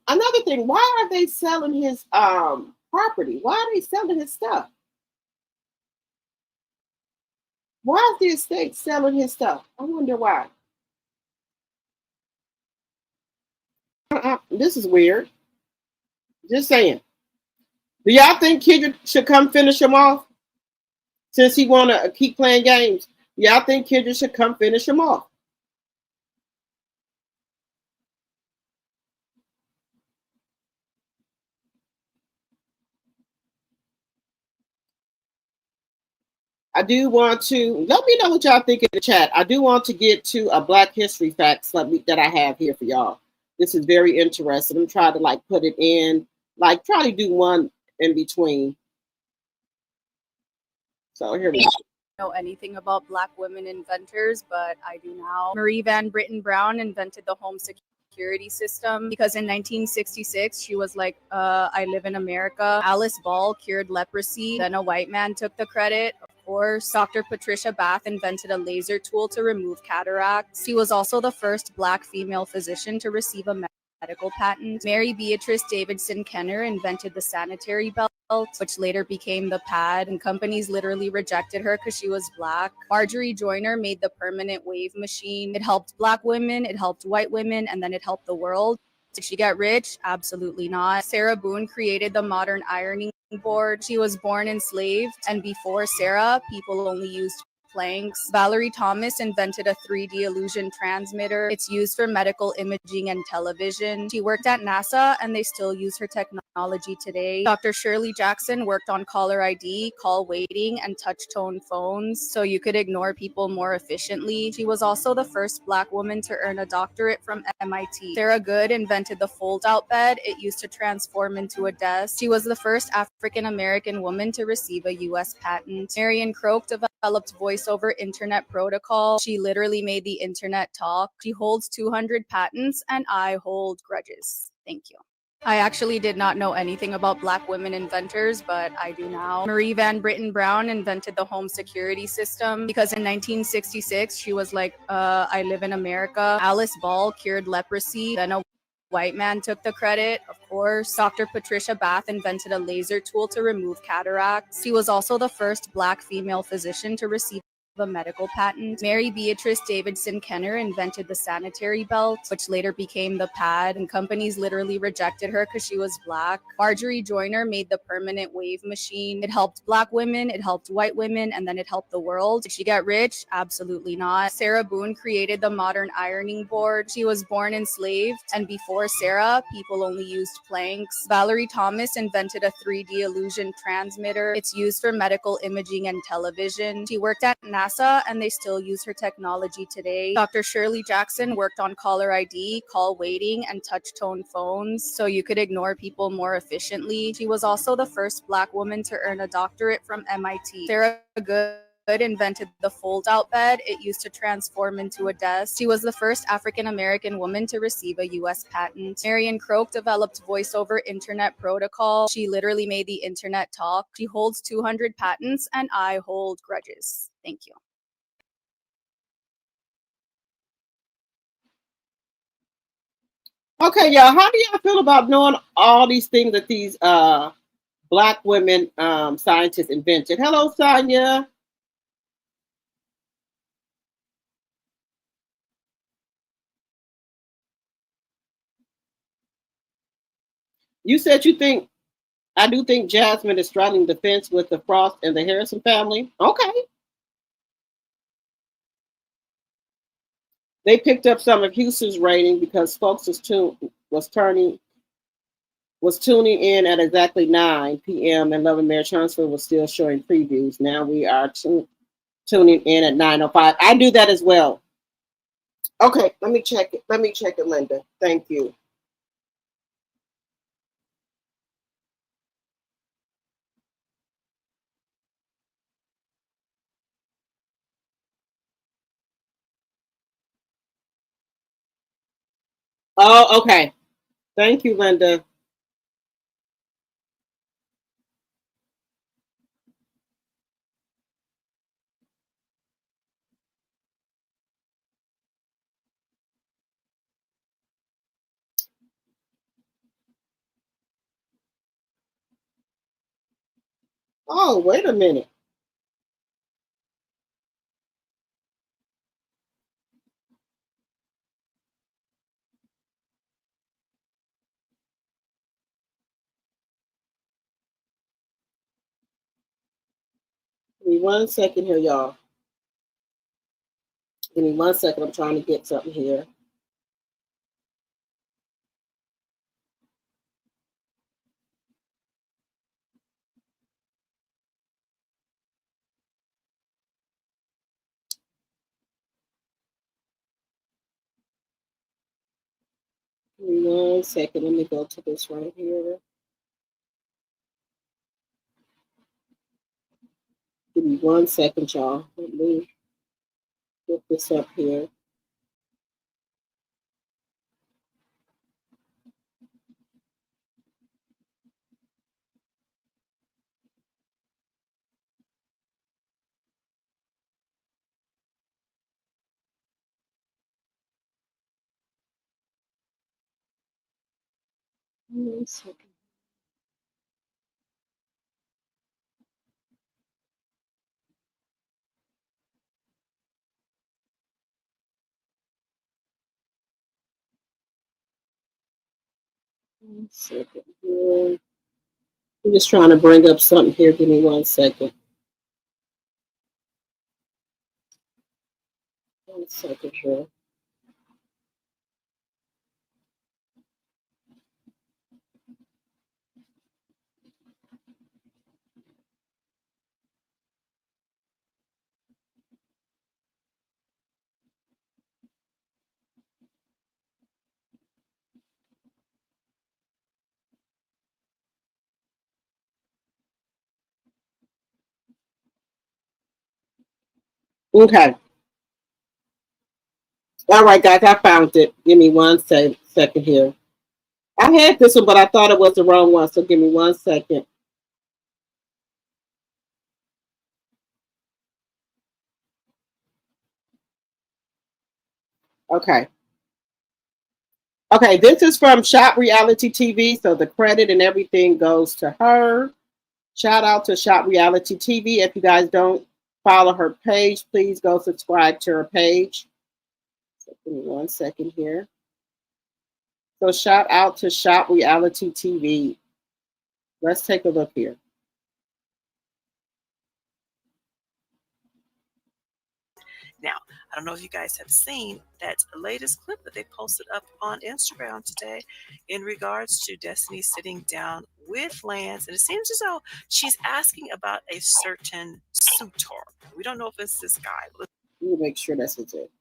another thing, why are they selling his property? Why are they selling his stuff? Why is the estate selling his stuff? I wonder why. This is weird. Just saying. Do y'all think Kendrick should come finish him off? Since he want to keep playing games, y'all think Kendrick should come finish him off? I do want to, let me know what y'all think in the chat. I do want to get to a Black History facts that I have here for y'all. This is very interesting. I'm trying to like put it in, like try to do one in between. So here we go. Know anything about Black women inventors, but I do now. Marie Van Britten Brown invented the home security. security system because in 1966 she was like, I live in America. Alice Ball cured leprosy. Then a white man took the credit. Of course, Dr. Patricia Bath invented a laser tool to remove cataracts. She was also the first Black female physician to receive a medical patent. Mary Beatrice Davidson Kenner invented the sanitary belt, which later became the pad, and companies literally rejected her because she was Black. Marjorie Joyner made the permanent wave machine. It helped Black women, it helped white women, and then it helped the world. Did she get rich? Absolutely not. Sarah Boone created the modern ironing board. She was born enslaved, and before Sarah, people only used planks. Valerie Thomas invented a 3D illusion transmitter. It's used for medical imaging and television. She worked at NASA, and they still use her technology today. Dr. Shirley Jackson worked on caller ID, call waiting, and touch tone phones, so you could ignore people more efficiently. She was also the first Black woman to earn a doctorate from MIT. Sarah Good invented the fold-out bed. It used to transform into a desk. She was the first African American woman to receive a U.S. patent. Marion Croak developed voice over internet protocol. She literally made the internet talk. She holds 200 patents, and I hold grudges. Thank you. I actually did not know anything about Black women inventors, but I do now. Marie Van Britten Brown invented the home security system because in 1966 she was like, I live in America. Alice Ball cured leprosy. Then a white man took the credit. Of course, Dr. Patricia Bath invented a laser tool to remove cataracts. She was also the first Black female physician to receive a medical patent. Mary Beatrice Davidson Kenner invented the sanitary belt, which later became the pad, and companies literally rejected her because she was Black. Marjorie Joyner made the permanent wave machine. It helped Black women, it helped white women, and then it helped the world. Did she get rich? Absolutely not. Sarah Boone created the modern ironing board. She was born enslaved, and before Sarah, people only used planks. Valerie Thomas invented a 3D illusion transmitter. It's used for medical imaging and television. She worked at NASA, and they still use her technology today. Dr. Shirley Jackson worked on caller ID, call waiting, and touch tone phones, so you could ignore people more efficiently. She was also the first Black woman to earn a doctorate from MIT. Sarah Good invented the fold-out bed. It used to transform into a desk. She was the first African American woman to receive a U.S. patent. Marion Croak developed voice over internet protocol. She literally made the internet talk. She holds 200 patents, and I hold grudges. Thank you. Okay, y'all, how do y'all feel about knowing all these things that these Black women scientists invented? Hello, Sonia. You said you think, I do think Jasmine is straddling the fence with the Frost and the Harrison family. Okay. They picked up some of Houston's rating because folks was tuning in at exactly 9 p.m. and Love and Marriage Huntsville was still showing previews. Now we are tuning in at 9:05. I do that as well. Okay, let me check it. Let me check it, Linda. Thank you. Oh, okay. Thank you, Linda. Oh, wait a minute. Give me 1 second here, y'all. Give me 1 second. I'm trying to get something here. Give me 1 second. Let me go to this right here. Give me 1 second, y'all. Let me get this up here. 1 second. One second here. I'm just trying to bring up something here. Give me 1 second. 1 second here. Okay. All right, guys, I found it. Give me 1 second here. I had this one, but I thought it was the wrong one. So give me 1 second. Okay. Okay, this is from Shop Reality TV. So the credit and everything goes to her. Shout out to Shop Reality TV. If you guys don't follow her page, please go subscribe to her page. So give me 1 second here. So shout out to Shop Reality TV. Let's take a look here. Now, I don't know if you guys have seen that latest clip that they posted up on Instagram today in regards to Destiny sitting down with Lance. And it seems as though she's asking about a certain suitor. We don't know if it's this guy. Let me make sure that's it.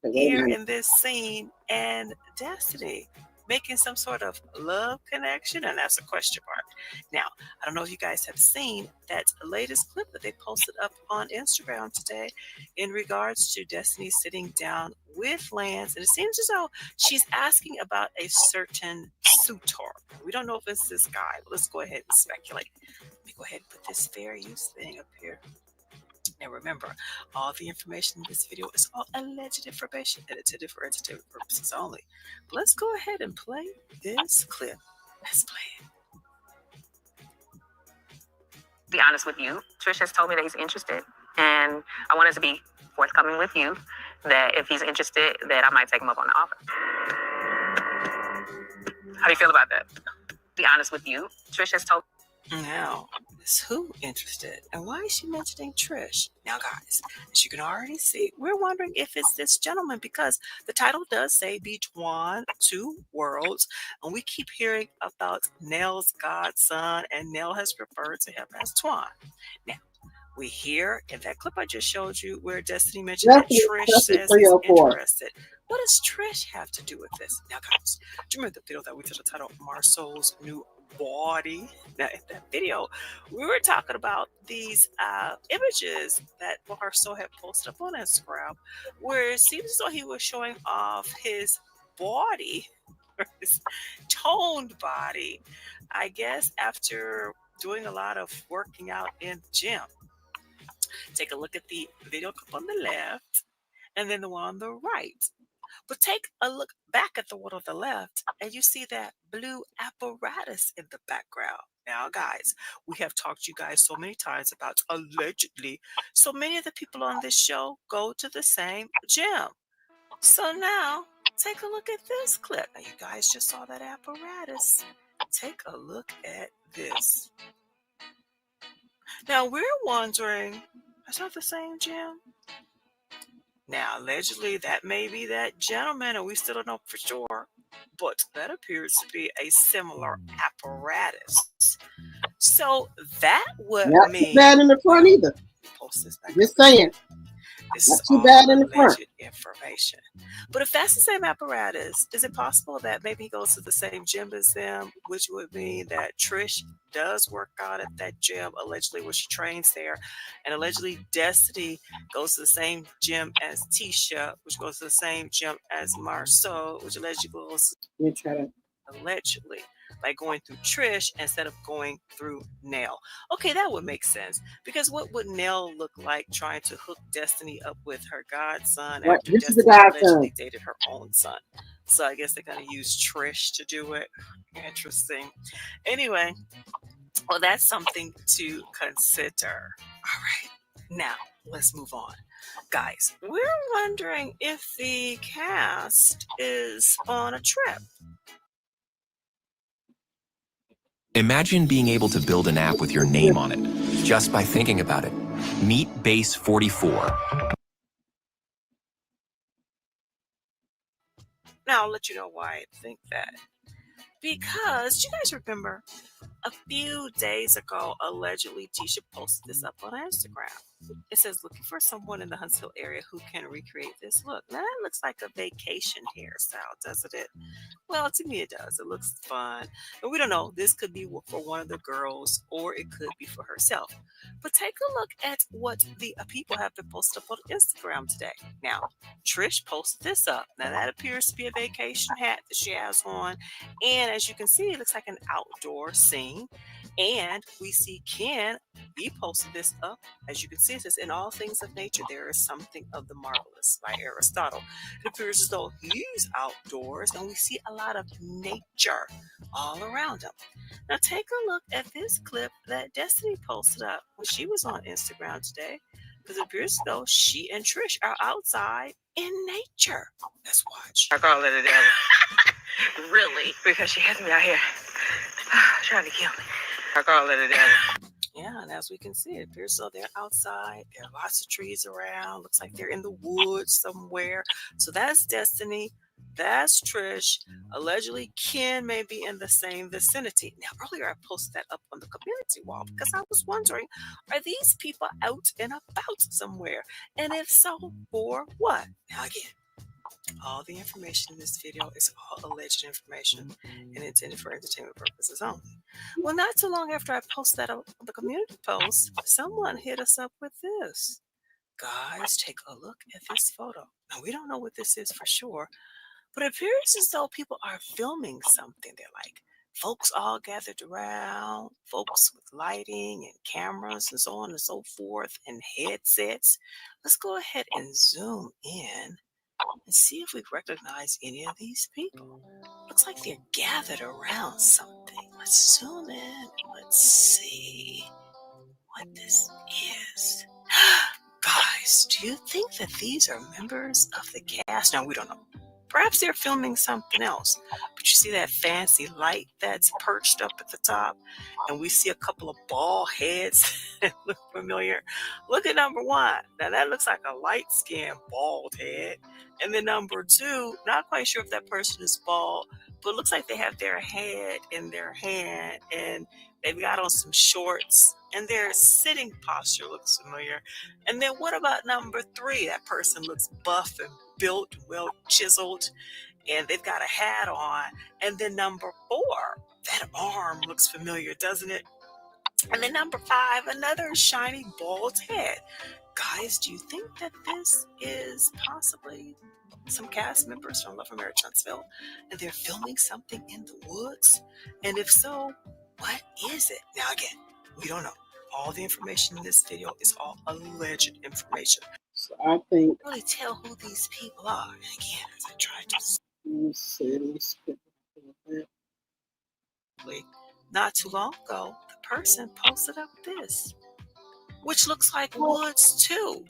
Okay, here in this scene, and Destiny making some sort of love connection, and that's a question mark. Now, I don't know if you guys have seen that latest clip that they posted up on Instagram today in regards to Destiny sitting down with Lance, and it seems as though she's asking about a certain suitor. We don't know if it's this guy, but let's go ahead and speculate. Let me go ahead and put this fair use thing up here. And remember, all the information in this video is all alleged information, edited for entertainment purposes only. But let's go ahead and play this clip. Let's play it. Be honest with you, Trish has told me that he's interested, and I wanted to be forthcoming with you that if he's interested, that I might take him up on the offer. How do you feel about that? Be honest with you, Trish has told. Now, is who interested? And why is she mentioning Trish? Now, guys, as you can already see, we're wondering if it's this gentleman because the title does say Between Two Worlds. And we keep hearing about Nell's godson, and Nell has referred to him as Twan. Now, we hear in that clip I just showed you where Destiny mentioned that Trish says he's interested. What does Trish have to do with this? Now, guys, do you remember the video that we did the title Marceau's New Body? Now, in that video, we were talking about these images that Marceau had posted up on Instagram, where it seems as though he was showing off his body, his toned body, I guess after doing a lot of working out in the gym. Take a look at the video clip on the left and then the one on the right. But take a look back at the one on the left and you see that blue apparatus in the background. Now, guys, we have talked to you guys so many times about allegedly. So many of the people on this show go to the same gym. So now, take a look at this clip. Now, you guys just saw that apparatus. Take a look at this. Now, we're wondering, is that the same gym? Now, allegedly, that may be that gentleman, and we still don't know for sure, but that appears to be a similar apparatus. So that would mean... Not too bad in the front either. Post this back. Just saying. This not is too all bad in the front. Information. But if that's the same apparatus, is it possible that maybe he goes to the same gym as them, which would mean that Trish does work out at that gym, allegedly, where she trains there, and allegedly Destiny goes to the same gym as Tisha, which goes to the same gym as Marceau, which allegedly goes... Let me try to... Allegedly. by going through Trish instead of going through Nell. Okay, that would make sense, because what would Nell look like trying to hook Destiny up with her godson Right. after This is the Destiny godson. allegedly dated her own son? So I guess they're going to use Trish to do it. Interesting. Anyway, well, that's something to consider. All right. Now, let's move on. Guys, we're wondering if the cast is on a trip. Imagine being able to build an app with your name on it, just by thinking about it. Meet Base 44. Now, I'll let you know why I think that. Because, do you guys remember a few days ago, allegedly, Tisha posted this up on Instagram. It says, looking for someone in the Huntsville area who can recreate this look. Now, that looks like a vacation hairstyle, doesn't it? Well, to me, it does. It looks fun. And we don't know. This could be for one of the girls, or it could be for herself. But take a look at what the people have been posted up on Instagram today. Now, Trish posted this up. Now, that appears to be a vacation hat that she has on. And as you can see, it looks like an outdoor scene. And we see Ken, he posted this up. As you can see, it says, in all things of nature, there is something of the marvelous by Aristotle. It appears as though he's outdoors, and we see a lot of nature all around him. Now, take a look at this clip that Destiny posted up when she was on Instagram today, because it appears as though she and Trish are outside in nature. Let's watch. I call it a devil. Really? Because she has me out here trying to kill me. I call it a devil. Yeah, and as we can see, it appears so they're outside. There are lots of trees around. Looks like they're in the woods somewhere. So that's Destiny. That's Trish. Allegedly, Ken may be in the same vicinity. Now, earlier I posted that up on the community wall because I was wondering, are these people out and about somewhere? And if so, for what? Now, again, all the information in this video is all alleged information and intended for entertainment purposes only. Well, not too long after I posted that on the community post, someone hit us up with this. Guys, take a look at this photo. Now, we don't know what this is for sure, but it appears as though people are filming something. They're like folks all gathered around, folks with lighting and cameras and so on and so forth and headsets. Let's go ahead and zoom in and see if we recognize any of these people. Looks like they're gathered around something. Let's zoom in. Let's see what this is. Guys, do you think that these are members of the cast? Now, we don't know. Perhaps they're filming something else. But you see that fancy light that's perched up at the top? And we see a couple of bald heads that look familiar. Look at number one. Now, that looks like a light-skinned bald head. And then number two, not quite sure if that person is bald, but it looks like they have their head in their hand. And they've got on some shorts. And their sitting posture looks familiar. And then what about number three? That person looks buff and built, well chiseled, and they've got a hat on. And then number four, that arm looks familiar, doesn't it? And then number five, another shiny bald head. Guys, do you think that this is possibly some cast members from Love from Mary Huntsville and they're filming something in the woods? And if so, what is it? Now, again, we don't know. All the information in this video is all alleged information. So I think Really tell who these people are. And again, as I tried to not too long ago, the person posted up this, which looks like woods too,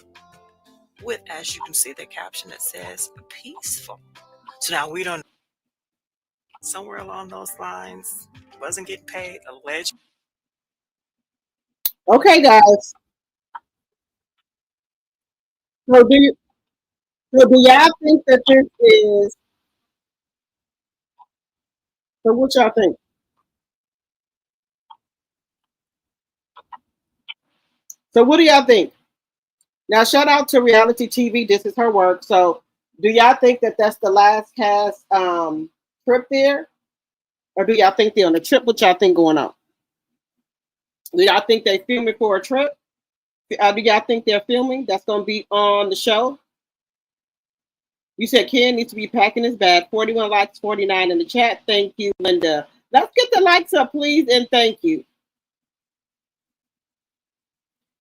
with, as you can see, the caption that says peaceful. So now we don't know. Somewhere along those lines, wasn't getting paid, alleged. Okay, guys. So do y'all think that this is? So what y'all think? So what do y'all think? Now, shout out to reality TV. This is her work. So do y'all think that that's the last cast trip there? Or do y'all think they're on a trip? What y'all think going on? Do y'all think they filming for a trip? Do y'all think they're filming? That's going to be on the show? You said Ken needs to be packing his bag. 41 likes, 49 in the chat. Thank you, Linda. Let's get the likes up, please, and thank you.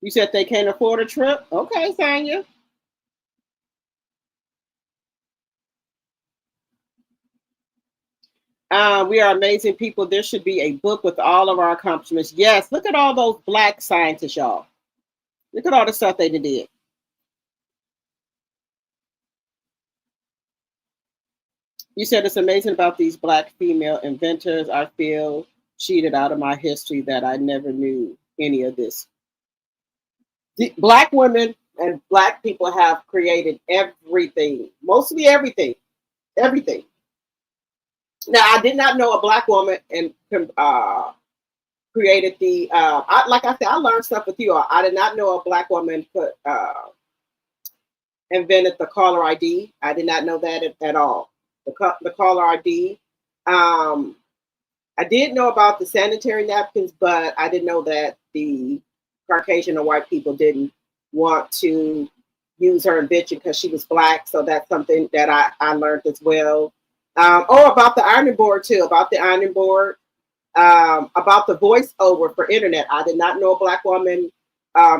You said they can't afford a trip? Okay, Sonia. We are amazing people. There should be a book with all of our accomplishments. Yes, look at all those Black scientists, y'all. Look at all the stuff they did. You said it's amazing about these Black female inventors. I feel cheated out of my history that I never knew any of this. The Black women and Black people have created everything, mostly everything. Everything. Now, I did not know a Black woman and created the. Like I said, I learned stuff with you all. I did not know a Black woman invented the caller ID. I did not know that at all. The caller ID. I did know about the sanitary napkins, but I didn't know that the Caucasian or white people didn't want to use her invention because she was Black. So that's something that I learned as well. About the ironing board too, about the ironing board, about the voiceover for internet. I did not know a Black woman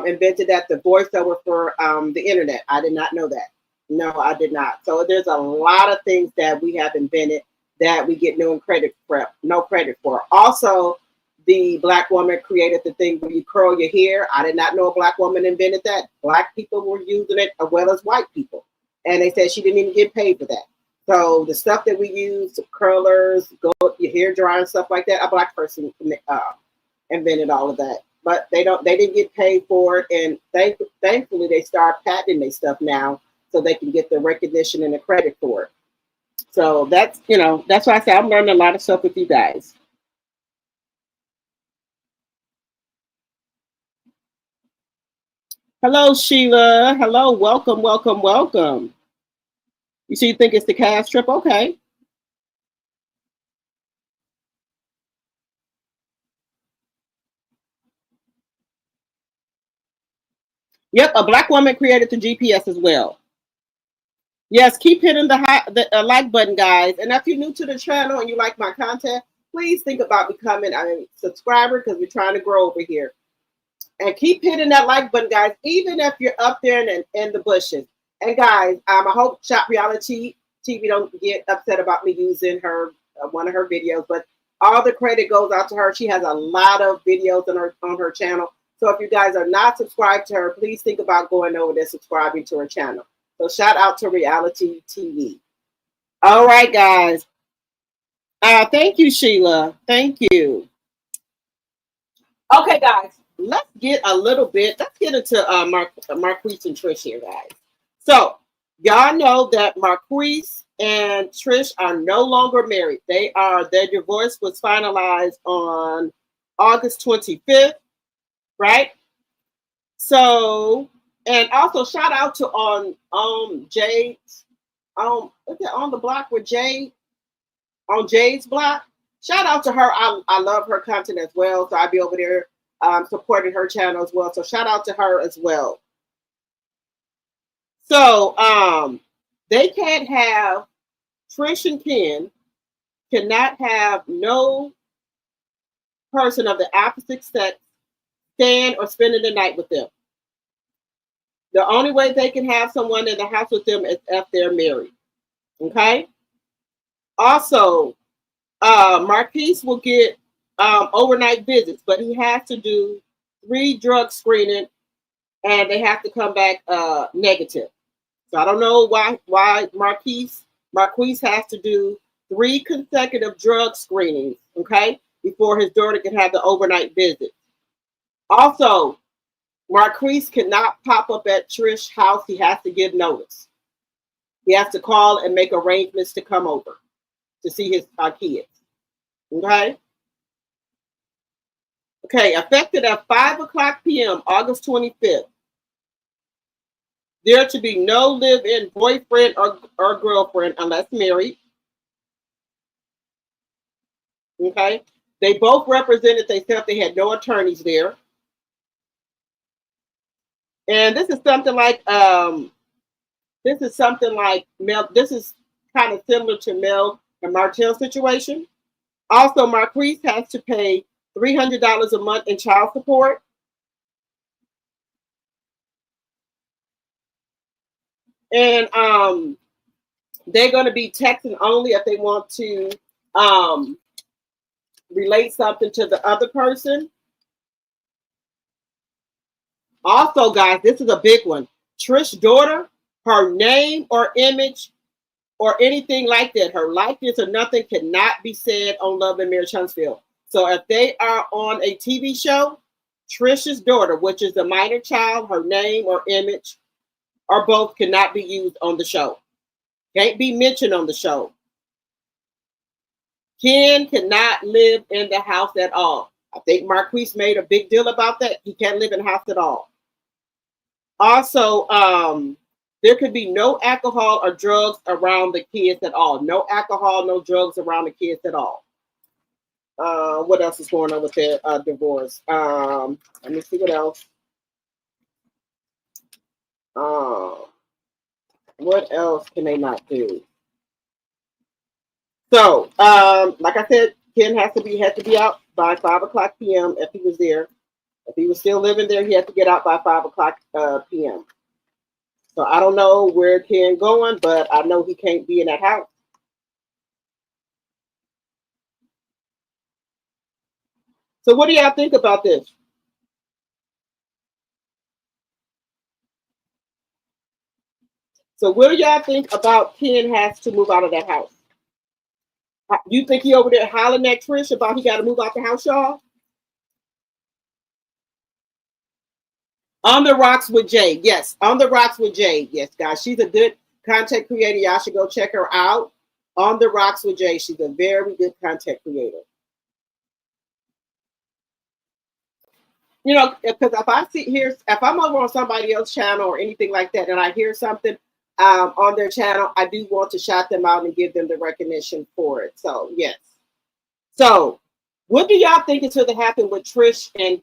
invented that, the voiceover for the internet. I did not know that. No, I did not. So there's a lot of things that we have invented that we get no credit for. Also, the Black woman created the thing where you curl your hair. I did not know a Black woman invented that. Black people were using it as well as white people. And they said she didn't even get paid for that. So the stuff that we use, curlers, your hair dryer and stuff like that, a Black person invented all of that. But they didn't get paid for it. And thankfully they start patenting their stuff now so they can get the recognition and the credit for it. So that's why I say I'm learning a lot of stuff with you guys. Hello, Sheila. Hello, welcome, welcome, welcome. You think it's the cash trip? Okay. Yep, a Black woman created the GPS as well. Yes, keep hitting the like button, guys. And if you're new to the channel and you like my content, please think about becoming a subscriber because we're trying to grow over here. And keep hitting that like button, guys, even if you're up there in the bushes. And guys, I hope Shop Reality TV don't get upset about me using her one of her videos, but all the credit goes out to her. She has a lot of videos on her channel. So if you guys are not subscribed to her, please think about going over there, subscribing to her channel. So shout out to Reality TV. All right, guys. Thank you, Sheila. Thank you. Okay, guys. Let's get into Marquice and Trish here, guys. So y'all know that Marquice and Trish are no longer married. Their divorce was finalized on August 25th, right? So, and also shout out to Jade's on the block with Jade, on Jade's block. Shout out to her. I love her content as well. So I'll be over there supporting her channel as well. So shout out to her as well. So they can't have, Trish and Ken cannot have no person of the opposite sex stand or spending the night with them. The only way they can have someone in the house with them is if they're married. Okay? Also, Marquice will get overnight visits, but he has to do 3 drug screening and they have to come back negative. So I don't know why Marquice has to do 3 consecutive drug screenings, okay, before his daughter can have the overnight visit. Also, Marquice cannot pop up at Trish's house. He has to give notice. He has to call and make arrangements to come over to see his kids. Okay? Okay, effective at 5:00 p.m., August 25th. There to be no live-in boyfriend or girlfriend unless married. Okay? They both represented themselves. They had no attorneys there. And this is something like Mel. This is kind of similar to Mel and Martell's situation. Also, Marquice has to pay $300 a month in child support. And they're going to be texting only if they want to relate something to the other person. Also, guys, this is a big one. Trish's daughter, her name or image or anything like that, her likeness or nothing cannot be said on Love and Marriage Huntsville. So if they are on a TV show, Trish's daughter, which is a minor child, her name or image or both cannot be used on the show. Can't be mentioned on the show. Ken cannot live in the house at all. I think Marquice made a big deal about that. He can't live in the house at all. Also, there could be no alcohol or drugs around the kids at all. No alcohol, no drugs around the kids at all. What else is going on with their divorce? Let me see what else. What else can they not do? So, like I said, Ken had to be out by 5 o'clock p.m. if he was there. If he was still living there, he had to get out by 5 o'clock p.m. So I don't know where Ken going, but I know he can't be in that house. So what do y'all think about this? So what do y'all think about Ken has to move out of that house? You think he over there hollering at Trish about he got to move out the house, y'all? On the Rocks with Jay. Yes, On the Rocks with Jay. Yes, guys, she's a good content creator. Y'all should go check her out. On the Rocks with Jay. She's a very good content creator. You know, because if I'm over on somebody else's channel or anything like that, and I hear something on their channel, I do want to shout them out and give them the recognition for it. So yes. So what do y'all think is going to happen with Trish and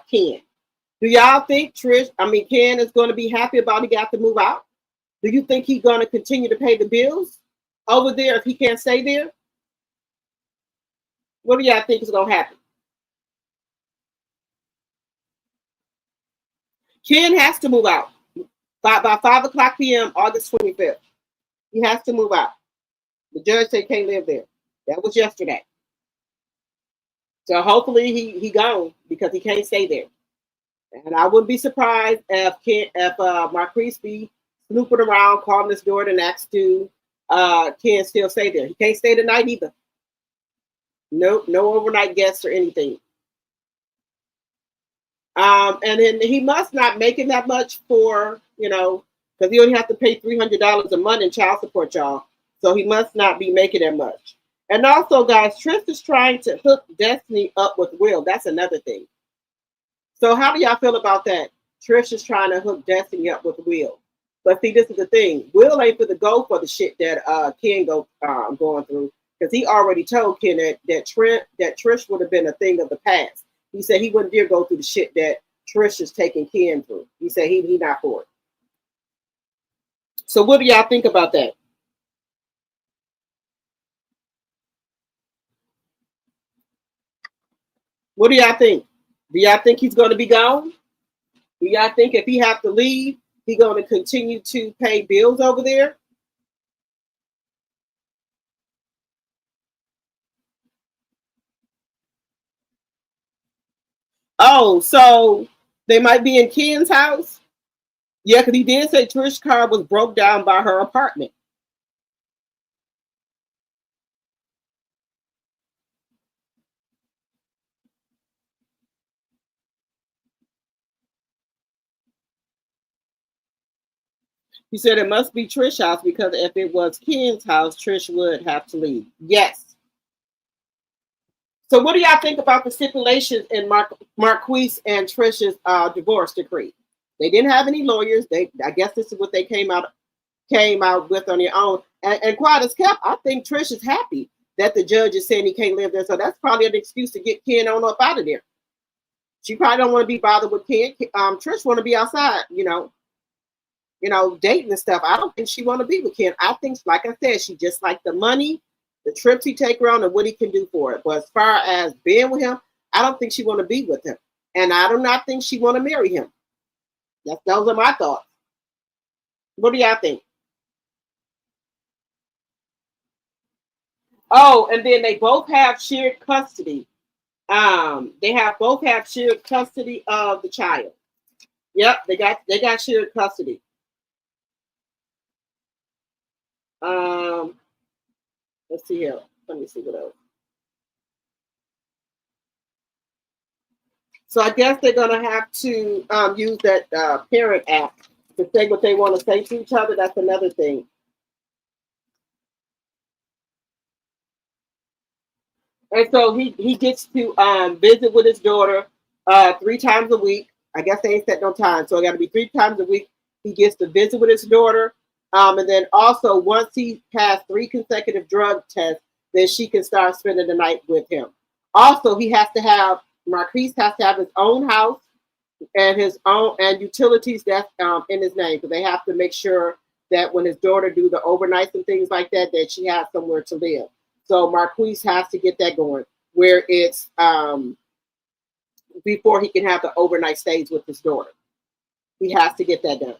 Ken? Do y'all think Ken is going to be happy about he got to move out? Do you think he's going to continue to pay the bills over there if he can't stay there? What do y'all think is going to happen? Ken has to move out by 5 o'clock p.m. August 25th. He has to move out. The judge said he can't live there. That was yesterday. So hopefully he gone because he can't stay there. And I wouldn't be surprised if Marquice be snooping around, calling his door and asks to Ken still stay there. He can't stay the night either. Nope, no overnight guests or anything. And then he must not make it that much for, because he only have to pay $300 a month in child support, y'all. So he must not be making that much. And also, guys, Trish is trying to hook Destiny up with Will. That's another thing. So how do y'all feel about that? Trish is trying to hook Destiny up with Will. But see, this is the thing. Will ain't for the go for the shit that Ken going through. Because he already told Ken that Trish would have been a thing of the past. He said he wouldn't dare go through the shit that Trish is taking Ken through. He said he not for it. So what do y'all think about that? What do y'all think? Do y'all think he's going to be gone? Do y'all think if he have to leave, he's going to continue to pay bills over there? Oh, so they might be in Ken's house? Yeah, because he did say Trish's car was broke down by her apartment. He said it must be Trish's house because if it was Ken's house, Trish would have to leave. Yes. So what do y'all think about the stipulations in Marquice and Trish's divorce decree? They didn't have any lawyers. I guess this is what they came out with on their own. And quiet as kept, I think Trish is happy that the judge is saying he can't live there. So that's probably an excuse to get Ken on up out of there. She probably don't want to be bothered with Ken. Trish want to be outside, dating and stuff. I don't think she want to be with Ken. I think, like I said, she just like the money, the trips he take her on and what he can do for it. But as far as being with him, I don't think she want to be with him. And I do not think she want to marry him. Those are my thoughts. What do y'all think? Oh, and then they both have shared custody. They both have shared custody of the child. Yep, they got shared custody. Let's see here. Let me see what else. So I guess they're gonna have to use that parent app to say what they want to say to each other. That's another thing. And so he gets to visit with his daughter 3 times a week. I guess they ain't set no time, so it got to be 3 times a week. He gets to visit with his daughter, and then also once he passed 3 consecutive drug tests, then she can start spending the night with him. Also, Marquice has to have his own house and his own utilities that's in his name, because they have to make sure that when his daughter do the overnights and things like that, that she has somewhere to live. So Marquice has to get that going, where it's before he can have the overnight stays with his daughter. He has to get that done.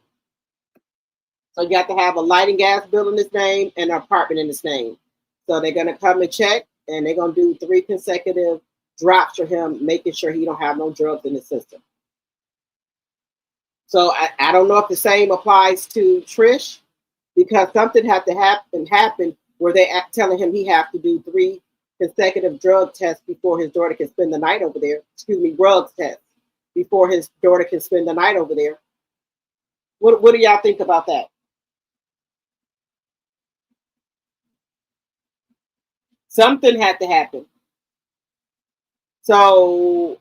So you got to have a light and gas bill in his name and an apartment in his name. So they're going to come and check, and they're going to do 3 consecutive drops for him, making sure he don't have no drugs in the system. So I don't know if the same applies to Trish, because something had to happen where they telling him he have to do 3 consecutive drug tests before his daughter can spend the night over there. Drugs tests before his daughter can spend the night over there. What do y'all think about that? Something had to happen. So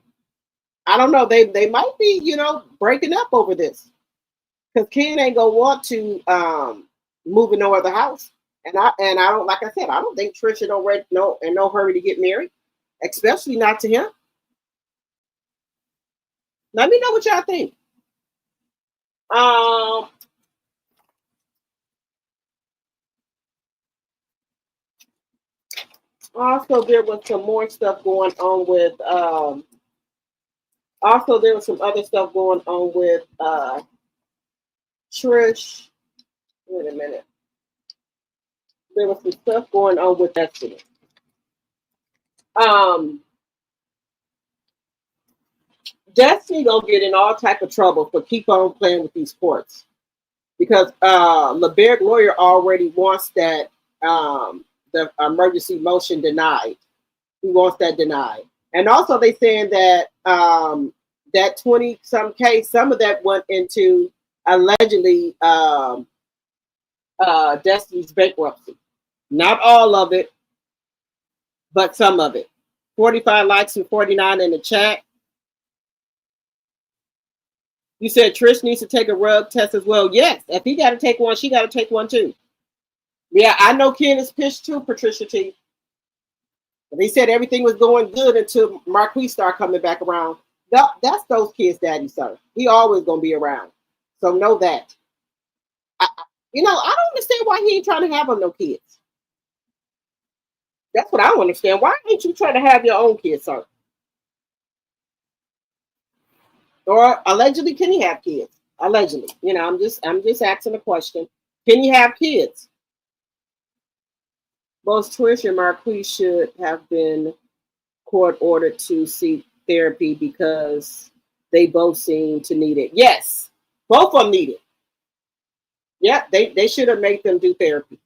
I don't know. They might be, breaking up over this, because Ken ain't gonna want to move in no other house. And I don't, like I said, I don't think Trish in no hurry to get married, especially not to him. Let me know what y'all think. Also, there was some more stuff going on with. Also, there was some other stuff going on with Trish. Wait a minute. There was some stuff going on with Destiny. Destiny gonna get in all type of trouble for keep on playing with these courts, because LeBerg lawyer already wants that the emergency motion denied. He wants that denied, and also they saying that that 20-some case, some of that went into allegedly Destiny's bankruptcy. Not all of it, but some of it. 45 likes and 49 in the chat. You said Trish needs to take a rug test as well. Yes, if he got to take one, she got to take one too. Yeah, I know Ken is pissed too, Patricia T. But he said everything was going good until Marquice started coming back around. That's those kids' daddy, sir. He always going to be around. So know that. I don't understand why he ain't trying to have no kids. That's what I don't understand. Why ain't you trying to have your own kids, sir? Or allegedly, can he have kids? Allegedly, I'm just asking a question. Can you have kids? Both Trish and Marquice should have been court ordered to seek therapy because they both seem to need it. Yes, both of them need it. Yeah, they should have made them do therapy.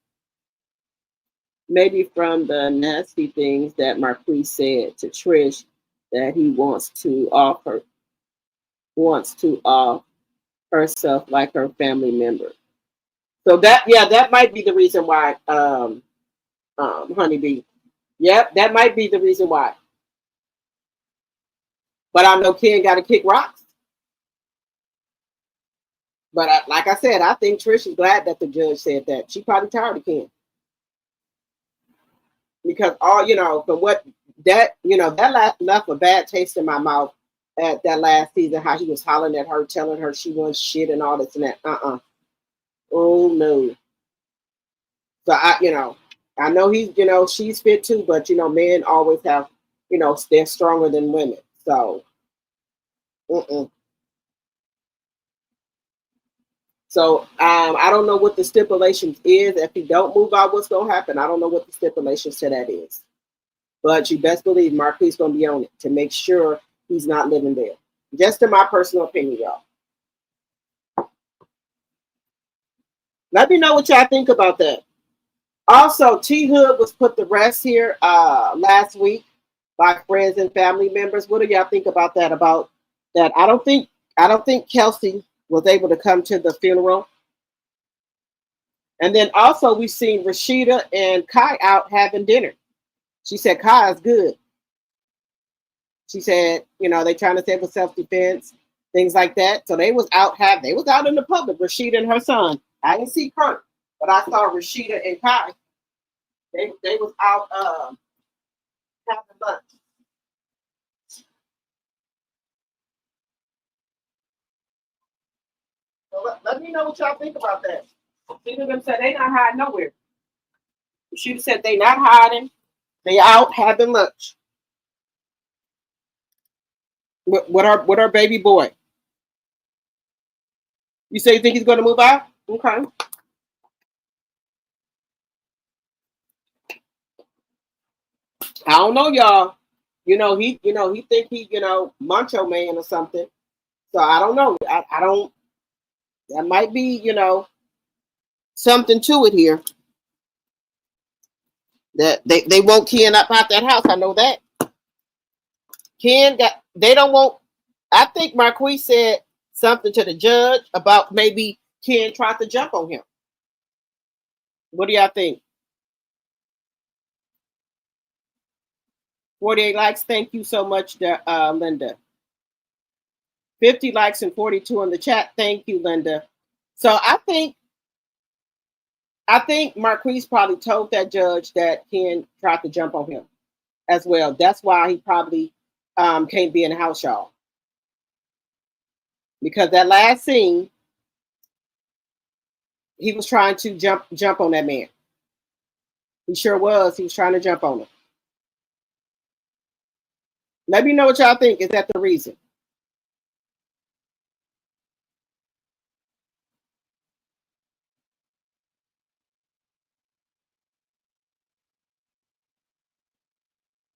Maybe from the nasty things that Marquice said to Trish, that he wants to off herself like her family member. So that might be the reason why, Honeybee. Yep, that might be the reason why. But I know Ken got to kick rocks. But like I said, I think Trish is glad that the judge said that. She probably tired of Ken. Because from what that left a bad taste in my mouth at that last season, how he was hollering at her, telling her she was shit and all this and that. Oh no. So I know he's, she's fit too, but men always have, they're stronger than women. So, So I don't know what the stipulations is. If he don't move out, what's gonna happen? I don't know what the stipulations to that is. But you best believe Marquice gonna be on it to make sure he's not living there. Just in my personal opinion, y'all. Let me know what y'all think about that. Also, T Hood was put to rest here last week by friends and family members. What do y'all think about that? About that? I don't think Kelsey was able to come to the funeral. And then also we've seen Rashida and Kai out having dinner. She said Kai is good. She said, they trying to say it was self-defense, things like that. So they was out in the public, Rashida and her son. I didn't see Kurt, but I saw Rashida and Kai. They was out having lunch. So let me know what y'all think about that. Rashida them said they not hiding nowhere. Rashida said they not hiding. They out having lunch. With our baby boy. You say you think he's going to move out? Okay. I don't know, y'all. He think he, macho man or something. So I don't know. I don't. That might be, something to it here. That they won't Ken up out that house. I know that. They don't want. I think Marquice said something to the judge about maybe Ken tried to jump on him. What do y'all think? 48 likes. Thank you so much, Linda. 50 likes and 42 on the chat. Thank you, Linda. So I think Marquice probably told that judge that Ken tried to jump on him as well. That's why he probably can't be in the house, y'all. Because that last scene, he was trying to jump on that man. He sure was. He was trying to jump on him. Let me know what y'all think. Is that the reason?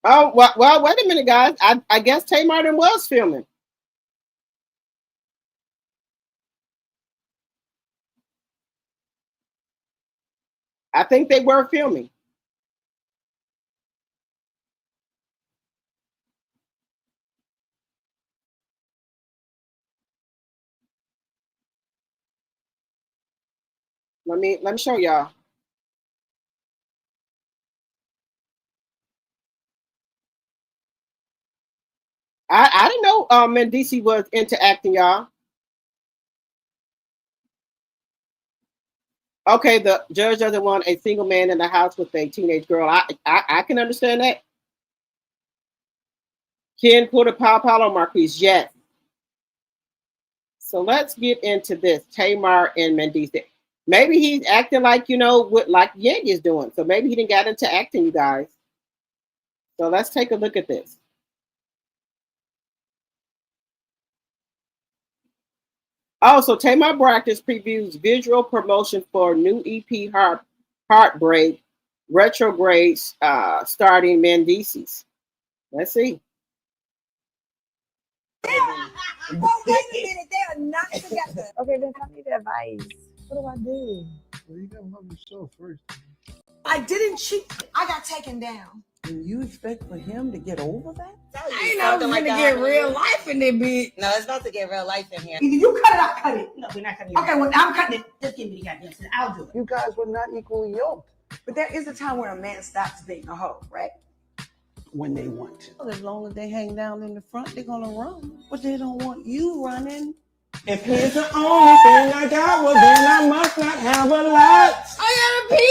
Oh, well, wait a minute, guys. I guess TAMAR was filming. I think they were filming. Let me show y'all. I didn't know Mendici was into acting, y'all. Okay, the judge doesn't want a single man in the house with a teenage girl. I can understand that. Ken put a pow on Marquice. Yes. So let's get into this. TAMAR and Mendici. Maybe he's acting like, like YANDY is doing. So maybe he didn't get into acting, you guys. So let's take a look at this. Oh, so TAMAR Practice previews visual promotion for new EP Heartbreak Retrograde starting Mendici's. Let's see. Oh, wait a minute, they are not together. Okay, then tell me the advice. What do I do? Well, you gotta love yourself first. I didn't cheat. I got taken down. And you expect for him to get over that? I ain't know like to get real life in there, bitch. No, it's about to get real life in here. Either you cut it, I cut it. No, we're not cutting it. Okay, well, I'm cutting it. Just give me the goddamn shit. I'll do it. You guys were not equally yoked. But there is a time where a man stops being a hoe, right? When they want to. Well, as long as they hang down in the front, they're gonna run. But they don't want you running. If he's the only thing I got, well then I must not have a lot. I gotta pee.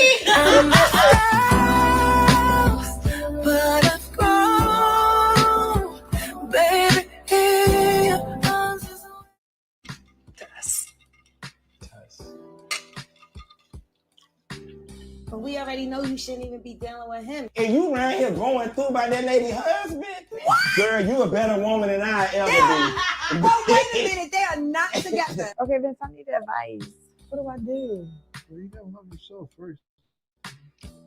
But I've grown, baby. But we already already know you shouldn't even be dealing with him. And you around here going through by that lady husband? What? Girl, you a better woman than I ever be. Oh, wait a minute. They are not together. Okay, Vince, I need advice. What do I do? Well, you gotta love yourself first.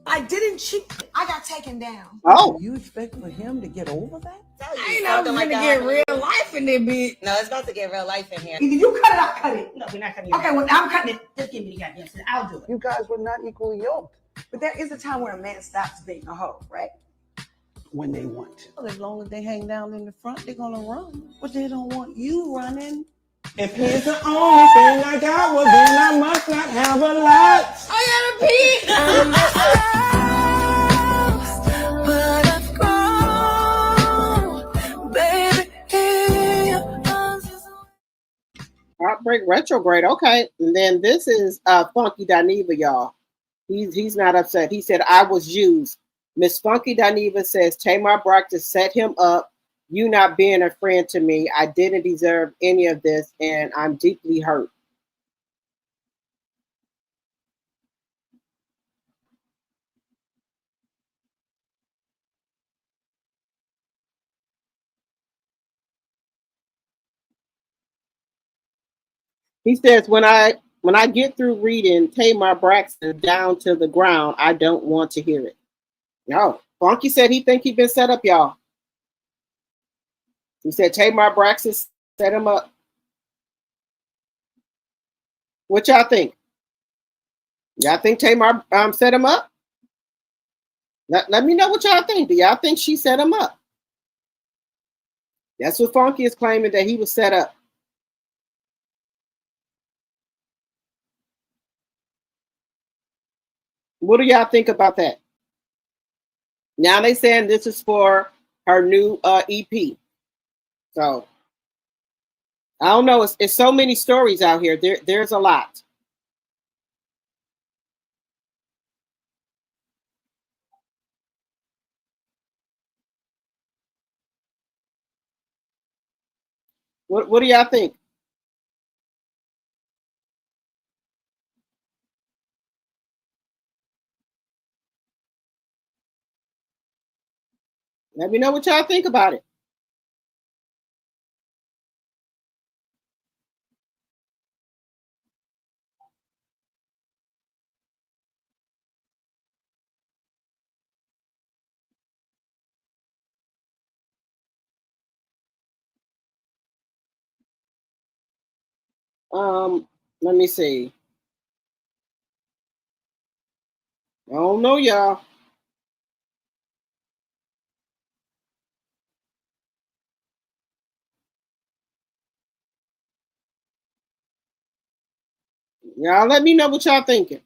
I didn't cheat. I got taken down. Oh, you expect for him to get over that? I ain't know gonna get real life in there, bitch. No, it's about to get real life in here. Either you cut it, I cut it. No, we're not cutting it. Okay, well, I'm cutting it. Just give me the goddamn thing. I'll do it. You guys were not equally yoked. But there is a time where a man stops being a hoe, right? When they want to. Well, as long as they hang down in the front, they're gonna run. But they don't want you running. If he's the only thing I got, well then I must not have a lot. I gotta pee. Heartbreak retrograde. Okay. And then this is Funky Dineva, y'all. He's not upset. He said, I was used. Miss Funky Dineva says, Tamar Braxton set him up. You not being a friend to me. I didn't deserve any of this, and I'm deeply hurt. He says, when I get through reading Tamar Braxton down to the ground, I don't want to hear it. No. Funky said he think he been set up, y'all. He said Tamar Braxton set him up. What y'all think? Y'all think Tamar set him up? Let me know what y'all think. Do y'all think she set him up? That's what Funky is claiming, that he was set up. What do y'all think about that? Now they saying this is for her new EP. So I don't know. It's so many stories out here. There's a lot. What do y'all think? Let me know what y'all think about it. Let me see. I don't know, y'all. Y'all let me know what y'all thinking.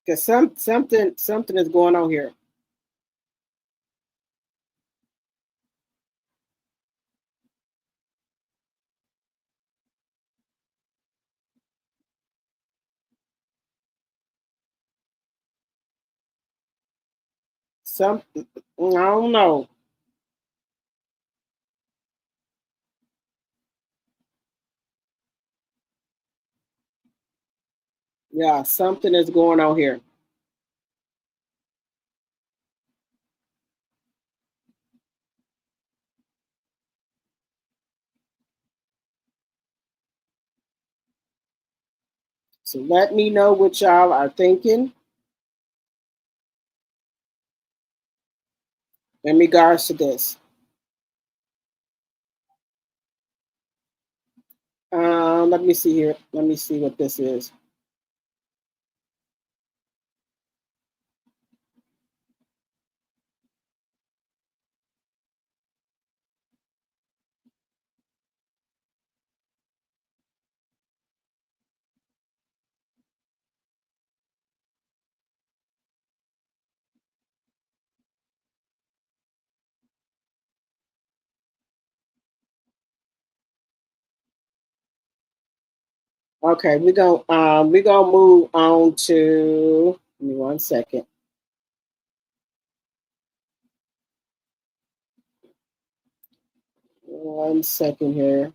Because something is going on here. Something, I don't know. Yeah, something is going on here. So let me know what y'all are thinking in regards to this. Let me see here. Let me see what this is. Okay, we're gonna move on to, give me 1 second. 1 second here.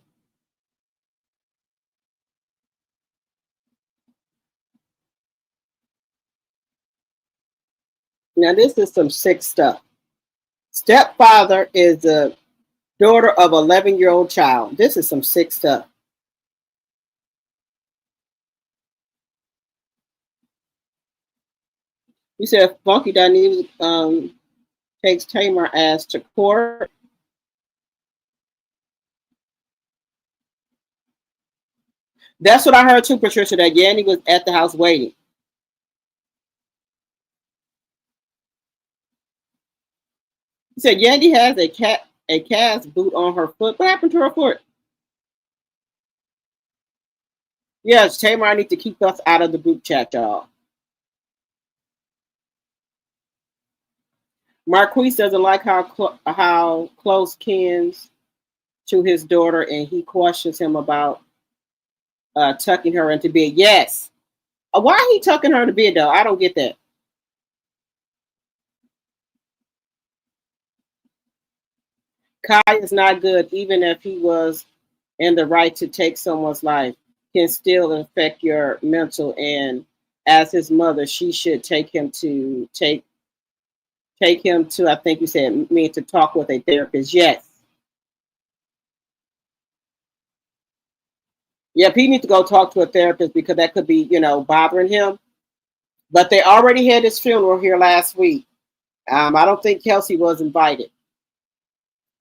Now, this is some sick stuff. Stepfather is the daughter of 11-year-old child. This is some sick stuff. You said Funky Diney takes Tamar ass to court. That's what I heard too, Patricia, that Yandy was at the house waiting. He said Yandy has a cast boot on her foot. What happened to her foot? Yes, Tamar needs to keep us out of the group chat, y'all. Marquice doesn't like how close Ken's to his daughter, and he questions him about tucking her into bed. Yes. Why are he tucking her to bed, though? I don't get that. Kai is not good, even if he was in the right to take someone's life, can still affect your mental. And as his mother, she should take him to, I think you said, to talk with a therapist. Yes. Yep, he needs to go talk to a therapist because that could be, bothering him. But they already had his funeral here last week. I don't think Kelsey was invited.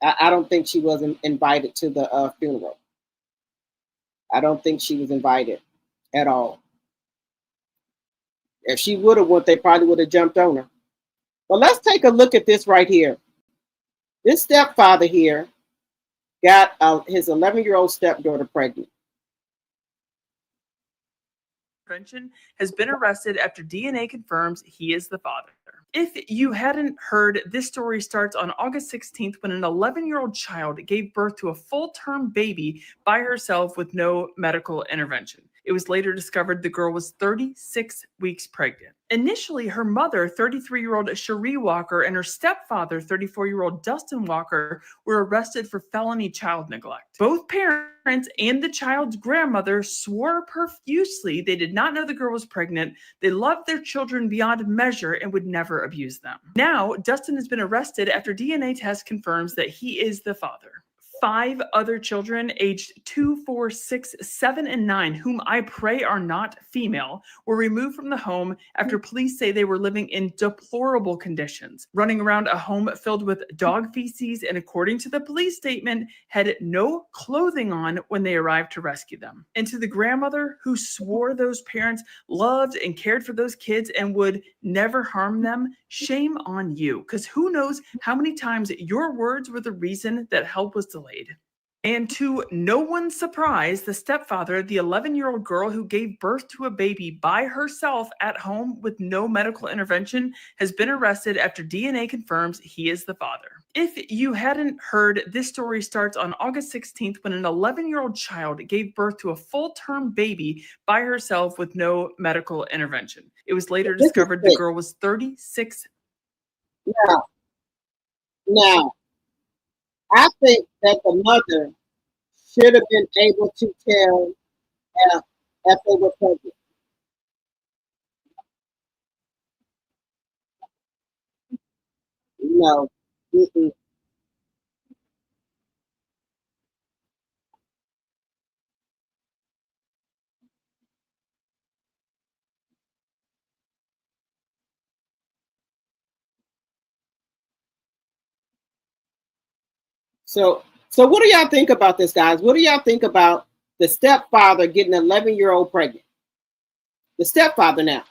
I don't think she was invited to the funeral. I don't think she was invited at all. If she would have went, they probably would have jumped on her. But let's take a look at this right here. This stepfather here got his 11-year-old stepdaughter pregnant. Has been arrested after DNA confirms he is the father. If you hadn't heard, this story starts on August 16th when an 11-year-old child gave birth to a full-term baby by herself with no medical intervention. It was later discovered the girl was 36 weeks pregnant. Initially, her mother, 33-year-old Cherie Walker, and her stepfather, 34-year-old Dustin Walker, were arrested for felony child neglect. Both parents and the child's grandmother swore profusely they did not know the girl was pregnant. They loved their children beyond measure and would never abuse them. Now, Dustin has been arrested after DNA test confirms that he is the father. 5 other children aged 2, 4, 6, 7, and 9, whom I pray are not female, were removed from the home after police say they were living in deplorable conditions, running around a home filled with dog feces, and according to the police statement, had no clothing on when they arrived to rescue them. And to the grandmother who swore those parents loved and cared for those kids and would never harm them, shame on you, because who knows how many times your words were the reason that help was delayed. And to no one's surprise, the stepfather, the 11-year-old girl who gave birth to a baby by herself at home with no medical intervention, has been arrested after DNA confirms he is the father. If you hadn't heard, this story starts on August 16th when an 11-year-old child gave birth to a full-term baby by herself with no medical intervention. It was later discovered the girl was 36. Now, I think that the mother should have been able to tell if they were pregnant. No. Mm-mm. So what do y'all think about this, guys? What do y'all think about the stepfather getting an 11-year-old pregnant? The stepfather now.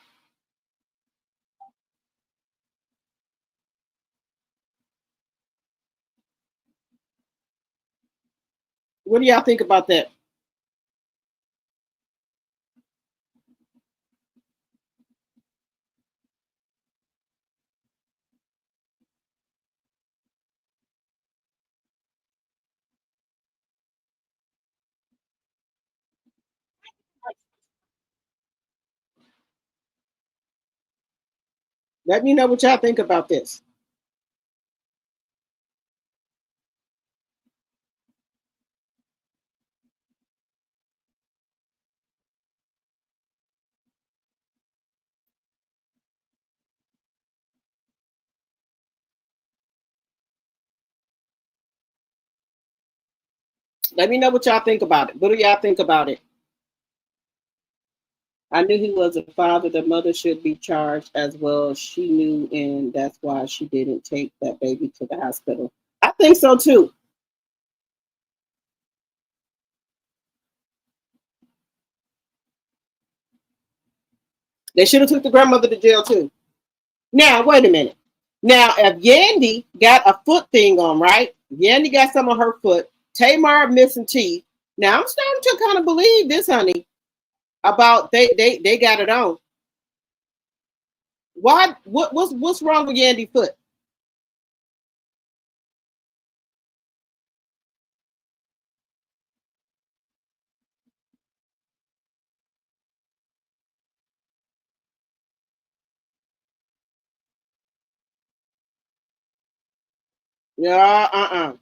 What do y'all think about that? Let me know what y'all think about this. Let me know what y'all think about it. What do y'all think about it? I knew he was a father. The mother should be charged as well. She knew, and that's why she didn't take that baby to the hospital. I think so too. They should have took the grandmother to jail too. Now, wait a minute. Now, if Yandy got a foot thing on, right? Yandy got some on her foot. Tamar missing teeth. Now, I'm starting to kind of believe this, honey, about they got it on. Why? What's wrong with Yandy's foot? Yeah,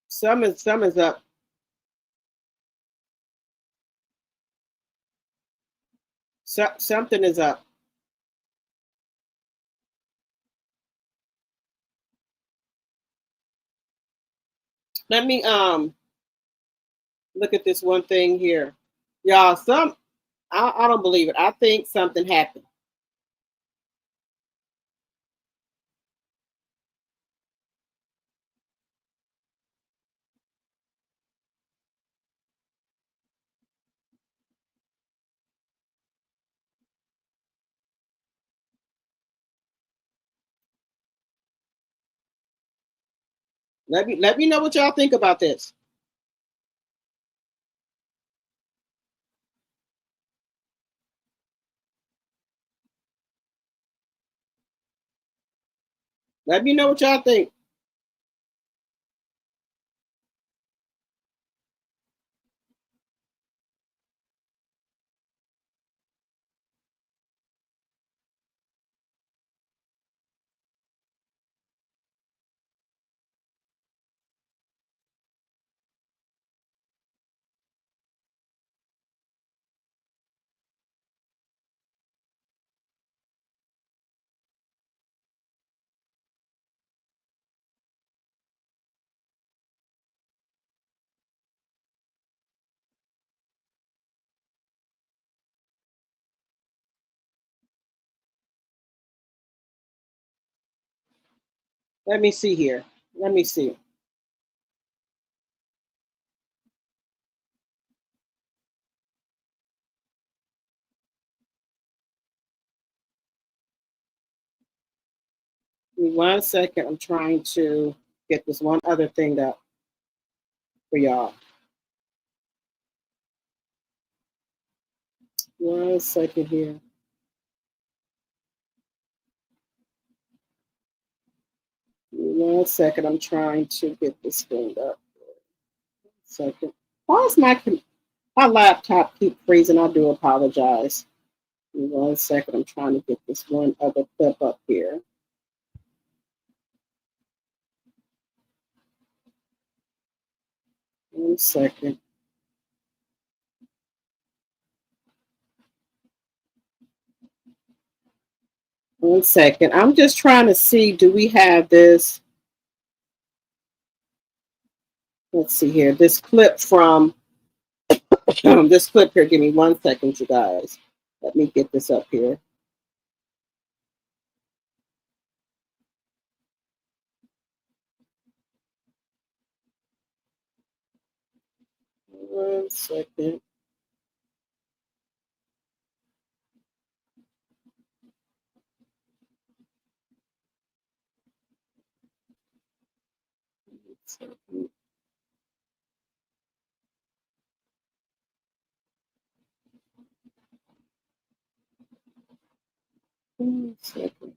Some is up. Something is up. Let me look at this one thing here. Y'all, I don't believe it. I think something happened. Let me know what y'all think about this. Let me know what y'all think. Let me see here. Let me see. Give me 1 second. I'm trying to get this one other thing up for y'all. 1 second here. Give me 1 second. I'm trying to get this thing up. 1 second. Why is my laptop keep freezing? I do apologize. Give me 1 second. I'm trying to get this one other clip up here. One second. One second. I'm just trying to see, do we have this? Let's see here. This clip from this clip here. Give me 1 second, you guys. Let me get this up here. One second. One second.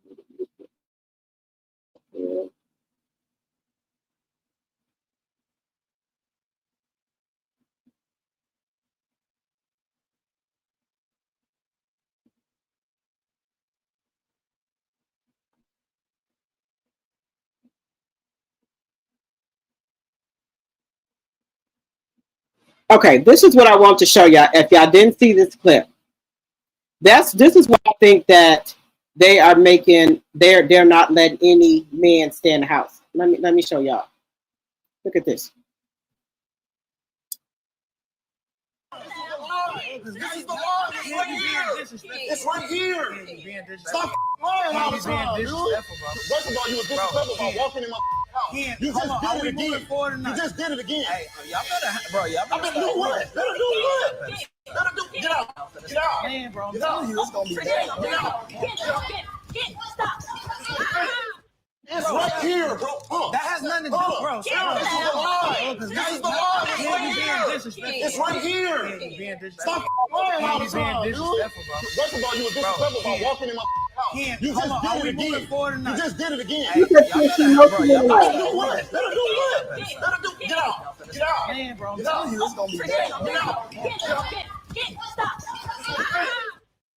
Okay, this is what I want to show y'all. If y'all didn't see this clip, this is what I think that they are making they're not letting any man stay in the house. Let me show y'all. Look at this. It's right here. Stop lying all the time, dude. First of all, you was disrespectful by walking in my house. You just did it again. You just did it again. Hey, y'all better, bro. Y'all better do what? Better do what? Better do. Get out. Get out. Man, bro, I'm telling you, it's gonna be bad. Get out. Stop. It's right here, bro. That has nothing to do, bro. This is the lie. This is the lie. It's right here. Stop lying all the time, dude. First of all, you were disrespectful by walking in my house. You just did it again. You just did it again. Hey, y'all better do what? Better do what? Better do. Get out. Get out. Man, bro, I'm telling you, it's gonna be bad. Get out. Stop.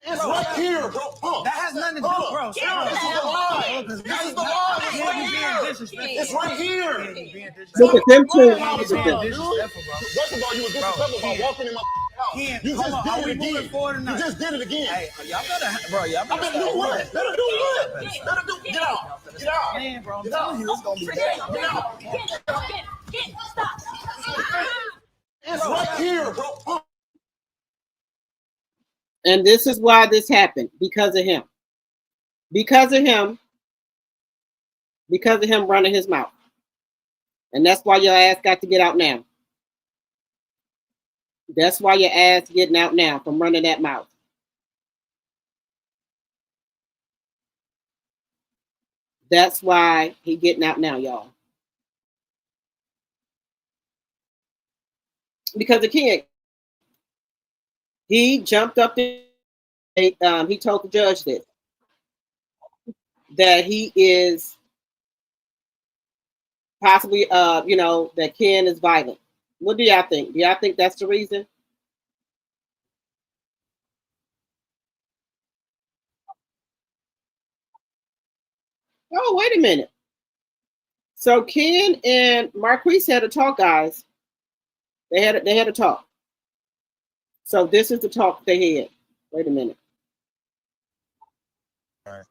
It's right here, bro. That has nothing to do, bro. This is the lie. This is the lie. It's right here. Look at them two. First of all, you were disrespectful by walking in my house. You just did it again. You just did it again. Hey, y'all better, bro. Y'all better do what? Better do what? Better do. Get out. Get out. Man, bro, I'm telling you, it's gonna be bad. Get out. Stop. It's right here, bro. And this is why this happened, because of him. Because of him running his mouth. And that's why your ass got to get out now. That's why your ass getting out now from running that mouth. That's why he getting out now, y'all. Because the king, he jumped up there. He told the judge this, that he is possibly, that Ken is violent. What do y'all think? Do y'all think that's the reason? Oh, wait a minute. So Ken and Marquice had a talk, guys. They had a talk. So this is the talk they had. Wait a minute. All right.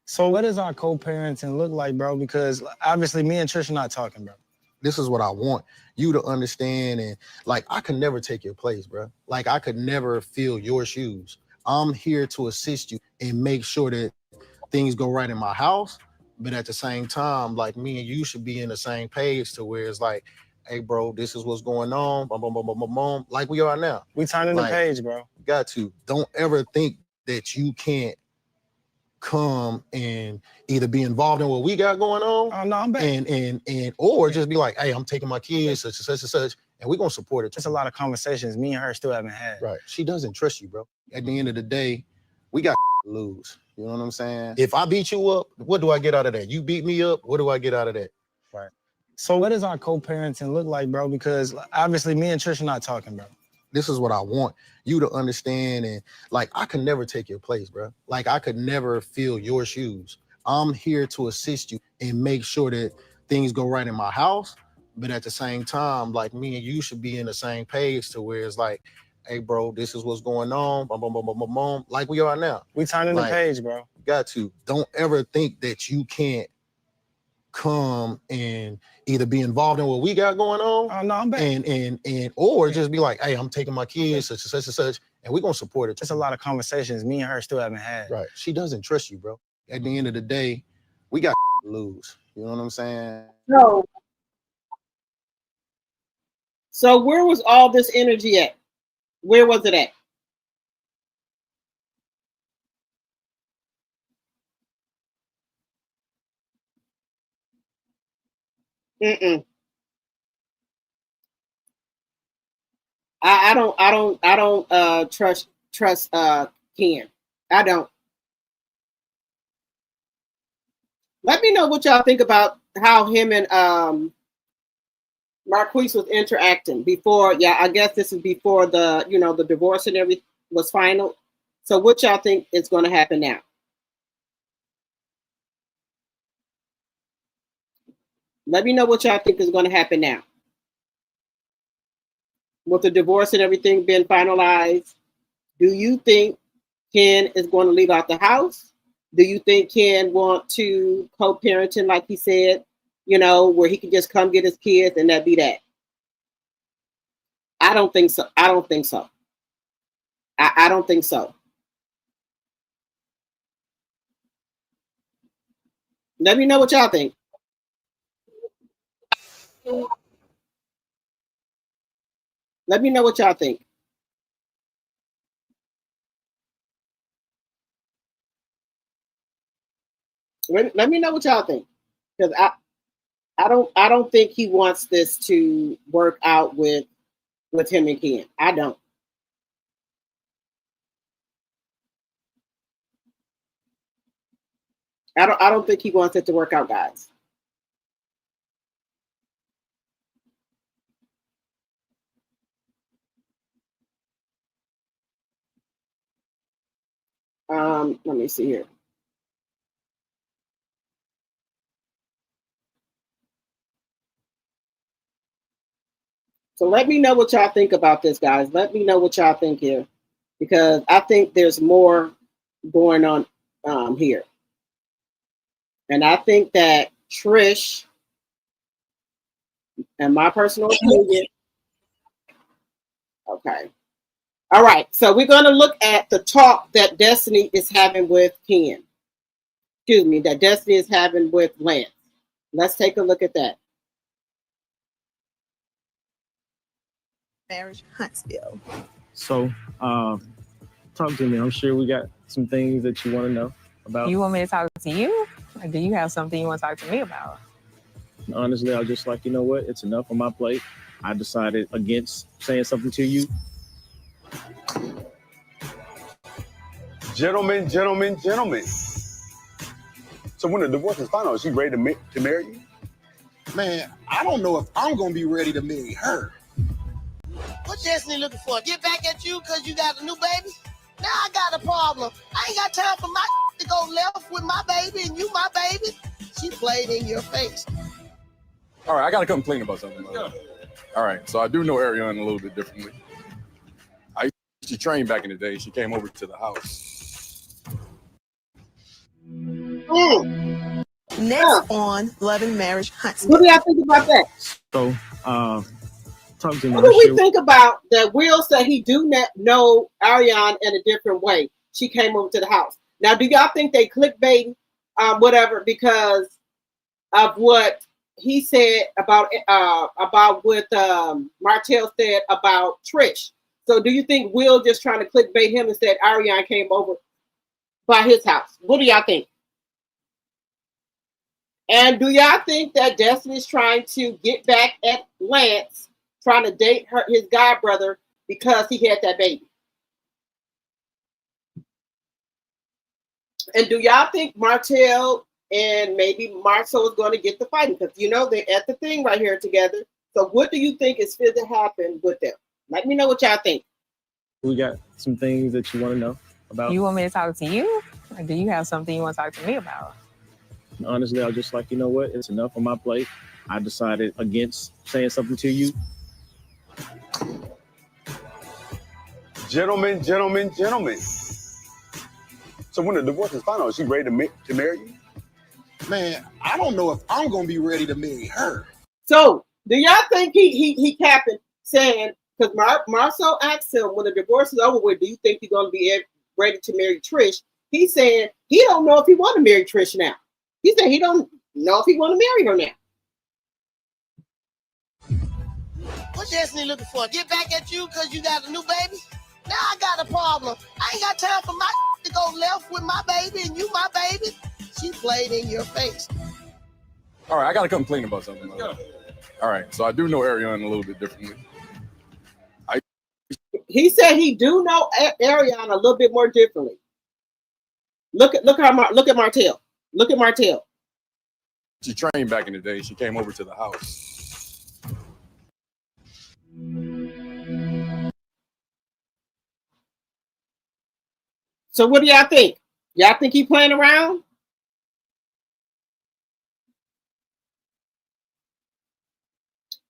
So what does our co-parenting look like, bro? Because obviously me and Trish are not talking, bro. This is what I want you to understand. And like, I could never take your place, bro. Like, I could never fill your shoes. I'm here to assist you and make sure that things go right in my house. But at the same time, like, me and you should be in the same page to where it's like, hey, bro, this is what's going on. Boom, boom, boom, boom, boom, boom. Like we are now. We turning the page, bro. Got to. Don't ever think that you can't come and either be involved in what we got going on. Oh, no, I'm back. And or just be like, hey, I'm taking my kids, such and such and such, and we're gonna support it. There's a lot of conversations me and her still haven't had. Right. She doesn't trust you, bro. At the end of the day, we got to lose. You know what I'm saying? If I beat you up, what do I get out of that? You beat me up, what do I get out of that? Right. So what does our co-parenting look like, bro? Because obviously me and Trish are not talking, bro. This is what I want you to understand. And like, I could never take your place, bro. Like, I could never fill your shoes. I'm here to assist you and make sure that things go right in my house. But at the same time, like, me and you should be in the same page to where it's like, hey, bro, this is what's going on. Boom, boom, boom, boom, boom, boom. Like we are now. We turning the page, bro. Got to. Don't ever think that you can't come and either be involved in what we got going on. Oh, no, I'm back. And or just be like, hey, I'm taking my kids, such and such and such, and we're gonna support it. There's a lot of conversations me and her still haven't had. Right. She doesn't trust you, bro. At the end of the day, we got to lose. You know what I'm saying? No. So where was all this energy at? Where was it at? I don't trust Ken. I don't. Let me know what y'all think about how him and Marquice was interacting before. Yeah, I guess this is before the the divorce and everything was final. So what y'all think is going to happen now? Let me know what y'all think is going to happen now. With the divorce and everything being finalized, do you think Ken is going to leave out the house? Do you think Ken want to co-parenting like he said, you know, where he can just come get his kids and that be that? I don't think so. I don't think so. I don't think so. Let me know what y'all think. Let me know what y'all think. Let me know what y'all think. Because I don't think he wants this to work out with him and Ken. I don't. I don't think he wants it to work out, guys. Let me see here. So let me know what y'all think about this, guys. Let me know what y'all think here, because I think there's more going on here. And I think that Trish, and my personal opinion, okay. All right, so we're going to look at the talk that Destiny is having with Ken. Excuse me, that Destiny is having with Lance. Let's take a look at that. Marriage Huntsville. So, talk to me. I'm sure we got some things that you want to know about. You want me to talk to you? Or do you have something you want to talk to me about? Honestly, I was just like, you know what? It's enough on my plate. I decided against saying something to you. Gentlemen. So when the divorce is final, is she ready to marry you? Man, I don't know if I'm gonna be ready to marry her. What Destiny looking for? Get back at you because you got a new baby? Now I got a problem. I ain't got time for my to go left with my baby and you my baby. She played in your face. All right, I got to come clean about something. All right, so I do know Ariana a little bit differently. I used to train back in the day. She came over to the house. Next on Love and Marriage Huntsville. What do y'all think about that? So, talk to me. What do we think about that? Will said he do not know Ariane in a different way. She came over to the house. Now, do y'all think they clickbait, whatever, because of what he said about what Martell said about Trish? So, do you think Will just trying to clickbait him and said Ariane came over by his house? What do y'all think? And do y'all think that Destiny's trying to get back at Lance, trying to date his god brother because he had that baby? And do y'all think Martell and maybe Marceau is going to get the fighting? Because you know they're at the thing right here together. So what do you think is fit to happen with them? Let me know what y'all think. We got some things that you want to know about. You want me to talk to you? Or do you have something you want to talk to me about? Honestly, I was just like, you know what? It's enough on my plate. I decided against saying something to you. Gentlemen. So when the divorce is final, is she ready to marry you? Man, I don't know if I'm gonna be ready to marry her. So do y'all think he capping saying, because Marceau asked him when the divorce is over with, do you think you're going to be ready to marry Trish? He's saying he don't know if he want to marry Trish now. He said he don't know if he want to marry her now. What Destiny looking for? Get back at you because you got a new baby? Now I got a problem. I ain't got time for my to go left with my baby and you my baby. She played in your face. All right, I got to come clean about something. All right, so I do know Ariana a little bit differently. He said he do know Ariana a little bit more differently. Look at Martell. Look at Martell. She trained back in the day. She came over to the house. So what do y'all think? Y'all think he playing around?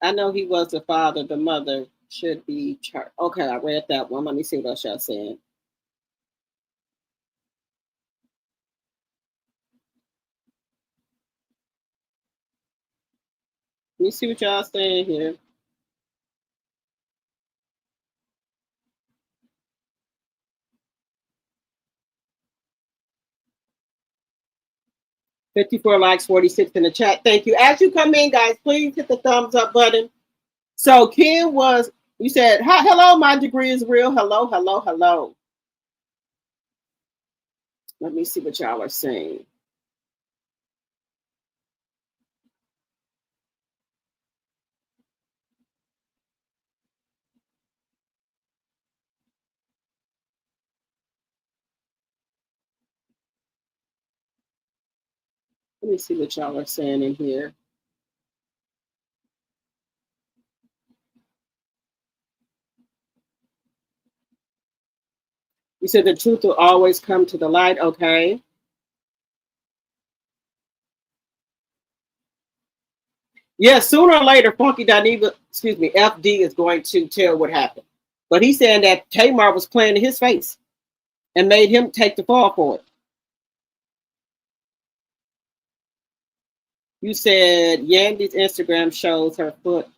I know he was the father. The mother should be charged. Okay, I read that one. Let me see what else y'all saying. Let me see what y'all saying here. $54 likes, 46 in the chat. Thank you. As you come in, guys, please hit the thumbs up button. So Ken was, you said, hello, my degree is real. Hello, hello, hello. Let me see what y'all are saying. Let me see what y'all are saying in here. You said the truth will always come to the light. Okay. Yeah, sooner or later, FD is going to tell what happened. But he's saying that Tamar was playing in his face and made him take the fall for it. You said Yandy's Instagram shows her foot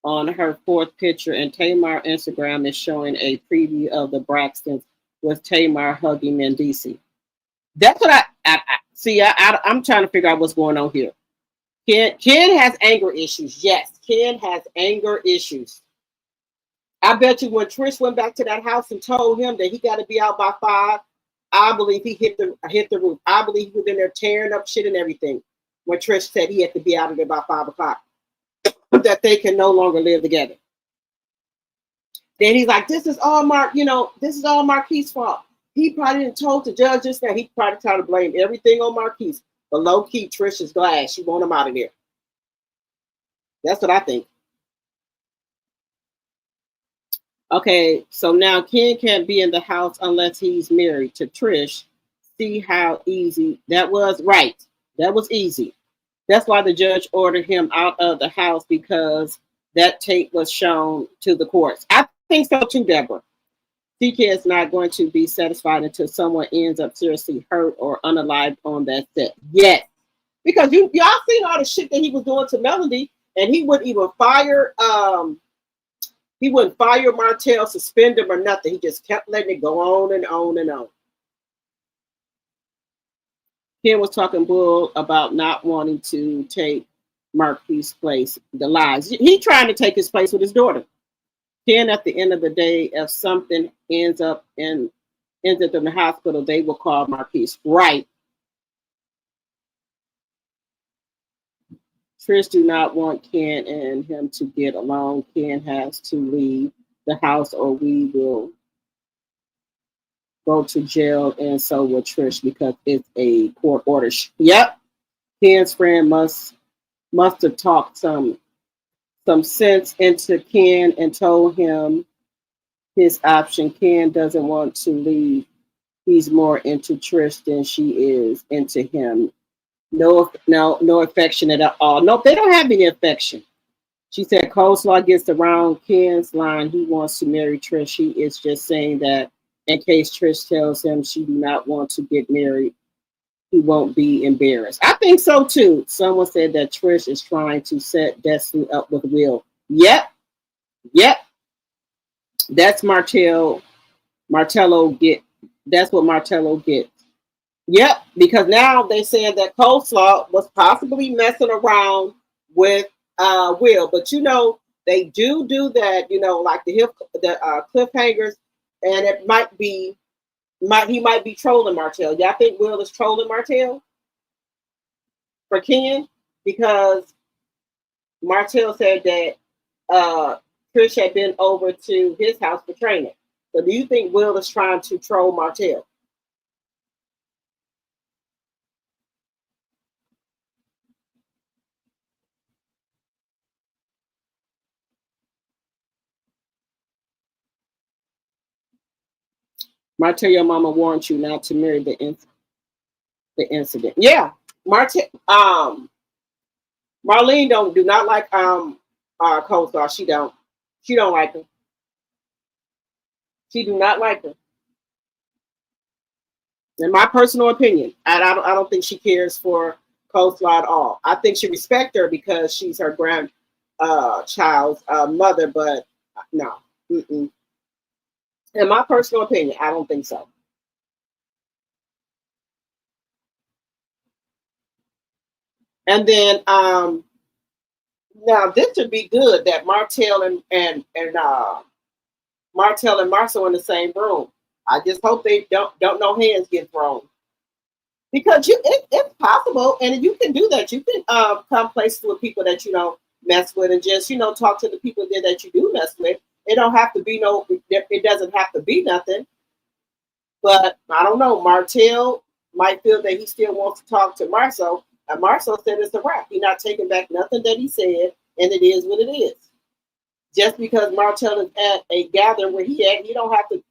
on her fourth picture, and Tamar Instagram is showing a preview of the Braxtons with Tamar hugging Mendici. That's what I see. I'm trying to figure out what's going on here. Ken has anger issues. Yes, Ken has anger issues. I bet you when Trish went back to that house and told him that he got to be out by 5, I believe he hit the roof. I believe he was in there tearing up shit and everything when Trish said he had to be out of there by 5 o'clock. That they can no longer live together. Then he's like, this is all Marquice's fault. He probably didn't told the judge this, that he probably tried to blame everything on Marquice. But low key, Trish is glad she want him out of there. That's what I think. Okay, so now Ken can't be in the house unless he's married to Trish. See how easy that was? Right. That was easy. That's why the judge ordered him out of the house, because that tape was shown to the courts. I think so too, Deborah. CK is not going to be satisfied until someone ends up seriously hurt or unalived on that set. Yes. Because y'all seen all the shit that he was doing to Melody, and he wouldn't even fire Martell, suspend him or nothing. He just kept letting it go on and on and on. Ken was talking bull about not wanting to take Marquise's place, the lies. He trying to take his place with his daughter. Ken, at the end of the day, if something ends up in the hospital, they will call Marquice. Right. Trish do not want Ken and him to get along. Ken has to leave the house or we will go to jail, and so will Trish, because it's a court order. Yep. Ken's friend must have talked some sense into Ken and told him his option. Ken doesn't want to leave. He's more into Trish than she is into him. No affection at all. No, they don't have any affection. She said Coleslaw gets around Ken's line. He wants to marry Trish. He is just saying that in case Trish tells him she do not want to get married, he won't be embarrassed. I think so too. Someone said that Trish is trying to set Destiny up with Will. Yep. That's Martello get. That's what Martello gets. Yep, because now they said that Coleslaw was possibly messing around with Will, but they do that, like the cliffhangers, and it he might be trolling Martell. Y'all think Will is trolling Martell for Ken? Because Martell said that Trish had been over to his house for training. So do you think Will is trying to troll Martell? Martell, your mama warned you not to marry the incident. Yeah, Marlene do not like Coleslaw. She don't like her. She do not like her. In my personal opinion, I don't think she cares for Coleslaw at all. I think she respects her because she's her child's mother, but no. Mm-mm. In my personal opinion, I don't think so. And then now this would be good that Martell and Martell and Marcel in the same room. I just hope they don't no hands get thrown. Because it's possible, and you can do that. You can come places with people that you don't mess with, and just talk to the people there that you do mess with. It don't have to be it doesn't have to be nothing. But I don't know. Martell might feel that he still wants to talk to Marcel, and Marcel said it's a wrap. He's not taking back nothing that he said, and it is what it is. Just because Martell is at a gathering where he at, you don't have to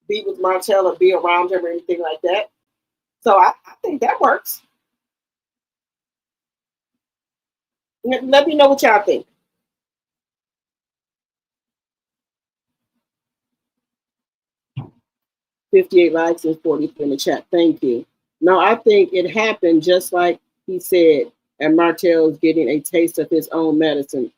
be with Martell or be around him or anything like that. So I think that works. Let me know what y'all think. 58 likes and 43 in the chat. Thank you. No, I think it happened just like he said, and Martell's getting a taste of his own medicine.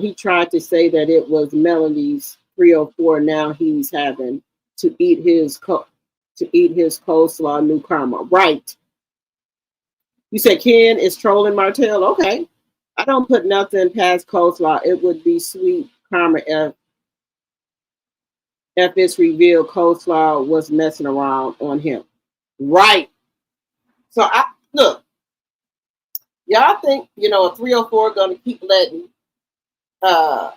He tried to say that it was Melody's 304. Now he's having to eat his coleslaw new karma. Right. You said Ken is trolling Martell. Okay. I don't put nothing past coleslaw. It would be sweet karma if it's revealed coleslaw was messing around on him. Right. So look, y'all think, a 304 gonna keep letting her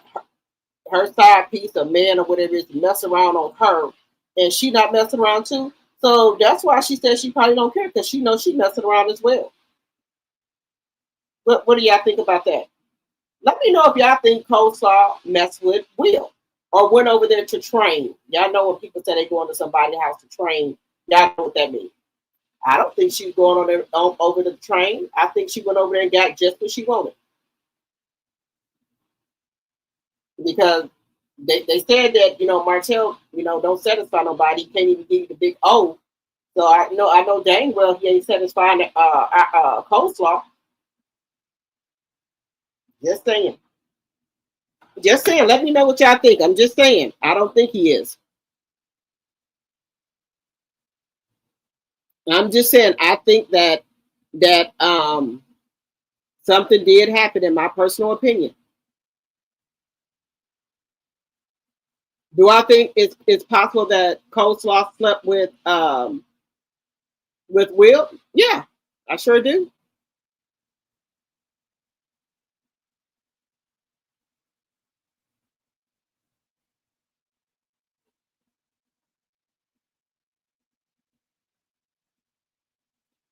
side piece, a man or whatever it is, mess around on her, and she not messing around too? So that's why she said she probably don't care, because she knows she messing around as well. What do y'all think about that? Let me know if y'all think coleslaw messed with Will or went over there to train. Y'all know when people say they going to somebody's house to train, y'all know what that means. I don't think she's going on there over to the train. I think she went over there and got just what she wanted. Because they said that, Martell, don't satisfy nobody. He can't even give you the big O. So I know dang well he ain't satisfying coleslaw. Just saying. Just saying. Let me know what y'all think. I'm just saying. I don't think he is. I'm just saying. I think that something did happen, in my personal opinion. Do I think it's possible that coleslaw slept with Will? Yeah, I sure do.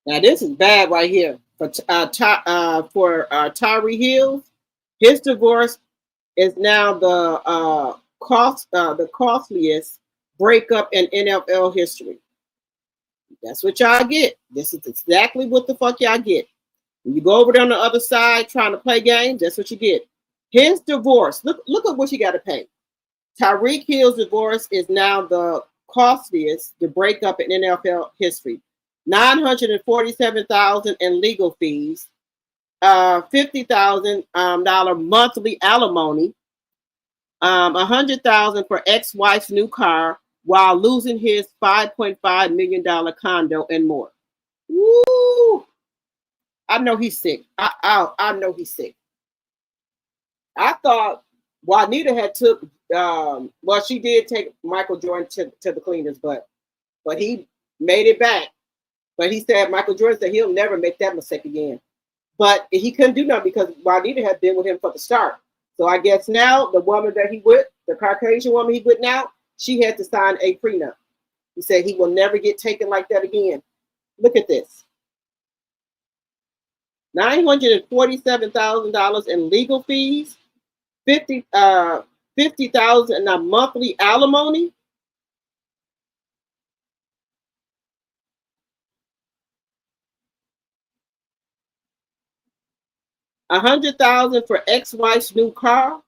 Now this is bad right here for Tyree Hills. His divorce is now the costliest breakup in NFL history. That's what y'all get. This is exactly what the fuck y'all get. When you go over there on the other side trying to play games, that's what you get. His divorce. Look at what you got to pay. Tyreek Hill's divorce is now the costliest to break up in NFL history. $947,000 in legal fees, $50,000 monthly alimony, $100,000 for ex-wife's new car, while losing his $5.5 million condo and more. Woo! I know he's sick. I know he's sick. I thought Juanita had took. Well, she did take Michael Jordan to the cleaners, but he made it back. But he said Michael Jordan said he'll never make that mistake again. But he couldn't do nothing because Juanita had been with him for the start. So I guess now the woman that he with, the Caucasian woman he with now, she had to sign a prenup. He said he will never get taken like that again. Look at this. $947,000 in legal fees, $50,000 in a monthly alimony. $100,000 for ex-wife's new car.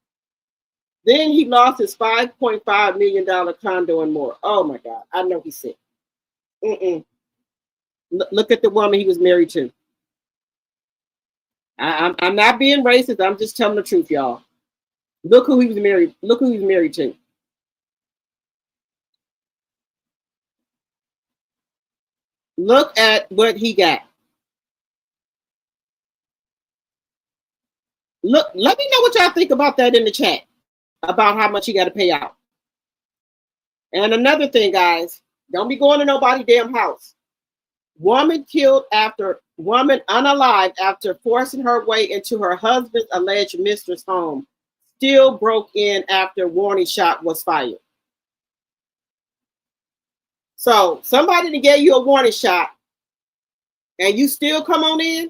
Then he lost his $5.5 million condo and more. Oh my God, I know he's sick. Look at the woman he was married to. I'm not being racist. I'm just telling the truth, y'all. Look who he was married. Look who he was married to. Look at what he got. Look, let me know what y'all think about that in the chat about how much you got to pay out. And another thing, guys, don't be going to nobody's damn house. Woman unalived after forcing her way into her husband's alleged mistress' home, still broke in after warning shot was fired. So somebody that gave you a warning shot and you still come on in?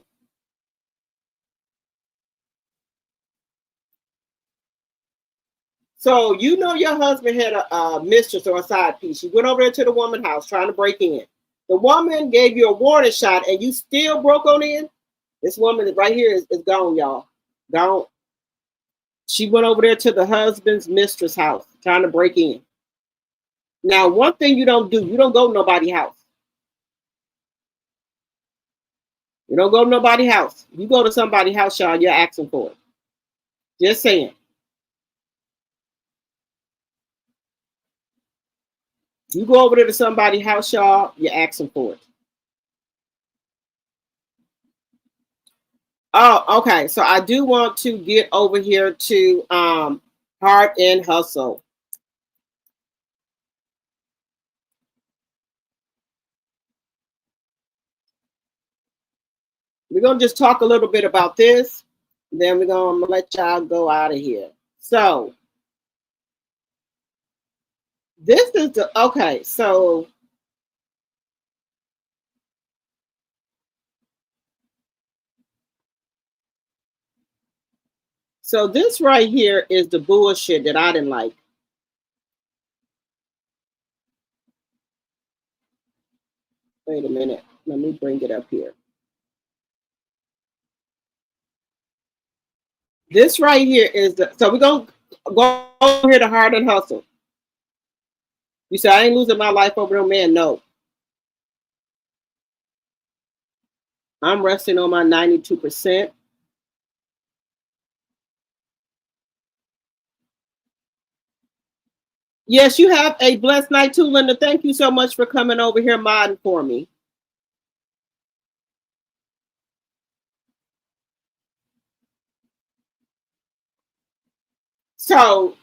So you know your husband had a mistress or a side piece. You went over there to the woman's house trying to break in. The woman gave you a warning shot and you still broke on in? This woman right here is gone, y'all. Gone. She went over there to the husband's mistress house trying to break in. Now, one thing you don't do, you don't go to nobody's house. You don't go to nobody's house. You go to somebody's house, y'all, you're asking for it. Just saying. You go over there to somebody's house, y'all, you're asking for it. Oh, okay. So I do want to get over here to Heart and Hustle. We're going to just talk a little bit about this. Then we're going to let y'all go out of here. So this is the, okay, so this right here is the bullshit that I didn't like. Wait a minute. Let me bring it up here. This right here is the, so we're going to go over here to Heart and Hustle. You say, I ain't losing my life over no man. No. I'm resting on my 92%. Yes, you have a blessed night too, Linda. Thank you so much for coming over here modding for me. So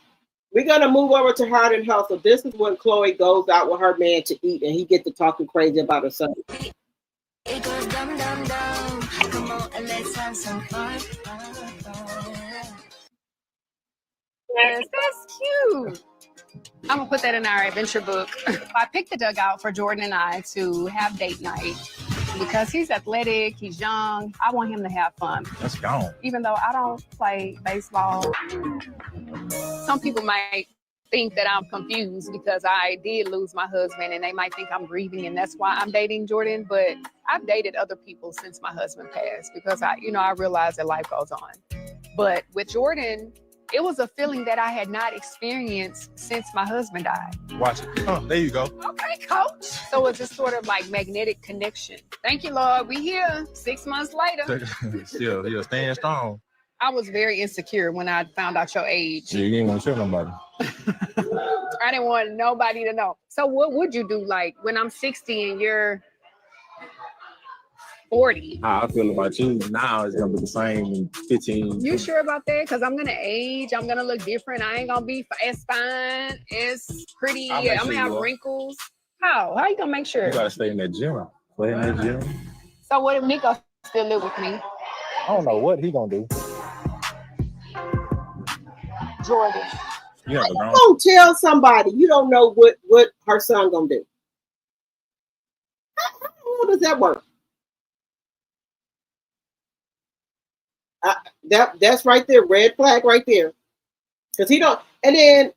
we're going to move over to Heart and Hustle. This is when Chloe goes out with her man to eat and he gets to talking crazy about her son. It goes dum dum dum. Come on and let's have some fun. Yes, that's cute. I'm gonna put that in our adventure book. I picked the dugout for Jordan and I to have date night because he's athletic, he's young. I want him to have fun. Let's go. Even though I don't play baseball, some people might think that I'm confused because I did lose my husband and they might think I'm grieving and that's why I'm dating Jordan. But I've dated other people since my husband passed because I realized that life goes on. But with Jordan, it was a feeling that I had not experienced since my husband died. Watch it. Oh, there you go. Okay, coach. So it's just sort of like magnetic connection. Thank you, Lord. We here 6 months later. Still staying strong. I was very insecure when I found out your age. Yeah, you ain't gonna show nobody. I didn't want nobody to know. So what would you do like when I'm 60 and you're 40? How I feel about you now is gonna be the same in 15. You sure about that? Because I'm gonna age. I'm gonna look different. I ain't gonna be as fine, as pretty. I'm gonna have wrinkles. How you gonna make sure? You gotta stay in that gym. Stay in that gym. So what if Nico still live with me? I don't know what he gonna do. Jordan. You don't tell somebody you don't know what her son gonna do. How does that work? That's right there, red flag right there. Because he don't. And then,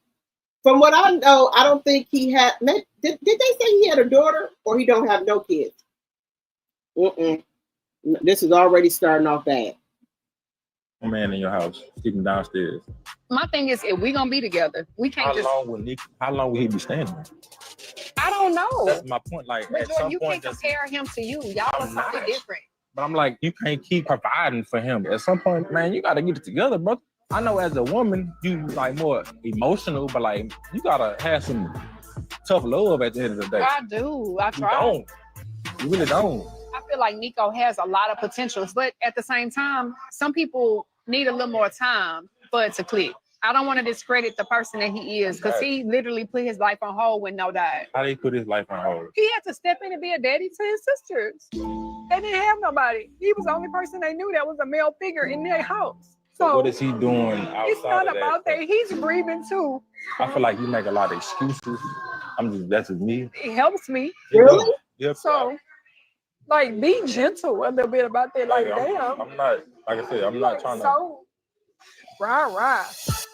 from what I know, I don't think he had. Did they say he had a daughter, or he don't have no kids? This is already starting off bad. A man in your house, keep him downstairs. My thing is, if we gonna be together, we can't How long will he be standing? I don't know. That's my point. Like, but at Jordan, some you point, can't compare him to you. Y'all are something different. But I'm like, you can't keep providing for him. At some point, man, you got to get it together, bro. I know as a woman, you like more emotional, but like you gotta have some tough love at the end of the day. I do. I You try. don't. You really don't. I feel like Nico has a lot of potentials, but at the same time, some people need a little more time for it to click. I don't want to discredit the person that he is because he literally put his life on hold when No died. How they put his life on hold? He had to step in and be a daddy to his sisters. They didn't have nobody. He was the only person they knew that was a male figure in their house. So what is he doing outside It's not of that? about that. He's grieving too. I feel like you make a lot of excuses. That's just me. It helps me. Really? Yep. So, like, be gentle a little bit about that. Like, damn. I'm not, like I said, I'm not trying to. So, rah.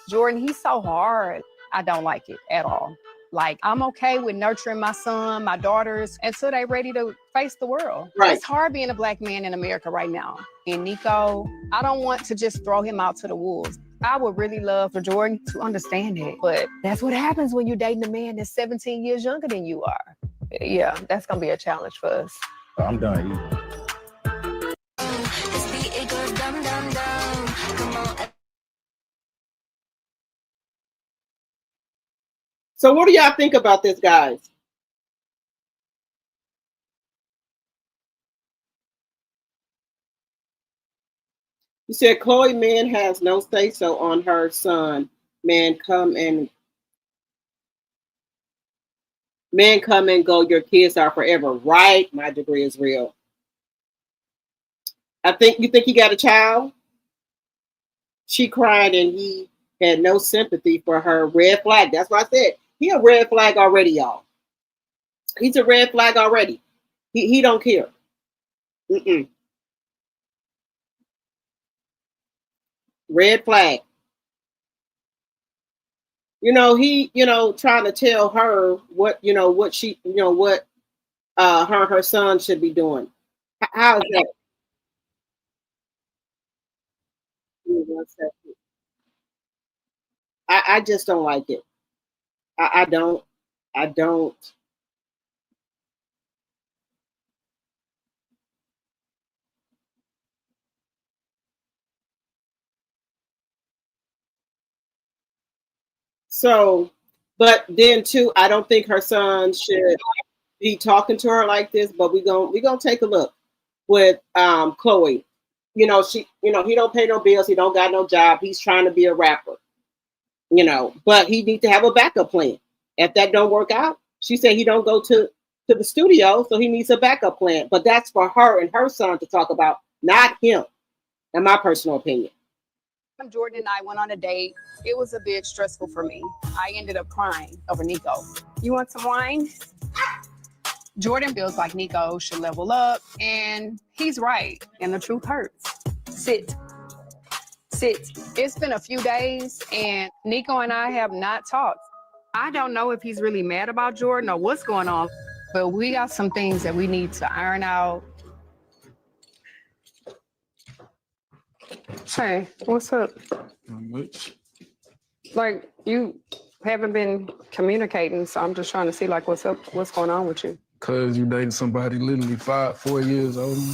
Jordan, he's so hard. I don't like it at all. Like, I'm okay with nurturing my son, my daughters, until they're ready to face the world. Right. It's hard being a black man in America right now. And Nico, I don't want to just throw him out to the wolves. I would really love for Jordan to understand it. But that's what happens when you're dating a man that's 17 years younger than you are. Yeah, that's going to be a challenge for us. I'm done eating. So what do y'all think about this, guys? You said Chloe man has no say so on her son. Man come and go. Your kids are forever. Right? My degree is real. You think he got a child? She cried and he had no sympathy for her. Red flag. That's what I said. He a red flag already, y'all. He's a red flag already. He don't care. Red flag. He, trying to tell her what she, what her son should be doing. How is that? I just don't like it. I don't. So, but then too, I don't think her son should be talking to her like this. But we gonna take a look with Chloe. He don't pay no bills. He don't got no job. He's trying to be a rapper. But he needs to have a backup plan. If that don't work out, she said he don't go to the studio, so he needs a backup plan. But that's for her and her son to talk about, not him, in my personal opinion. Jordan and I went on a date. It was a bit stressful for me. I ended up crying over Nico. You want some wine? Jordan feels like Nico should level up, and he's right, and the truth hurts. Sit. It's been a few days, and Nico and I have not talked. I don't know if he's really mad about Jordan or what's going on, but we got some things that we need to iron out. Hey, what's up? Not much. Like, you haven't been communicating, so I'm just trying to see, like, what's up, what's going on with you? Cause you dating somebody literally 4 years older than me.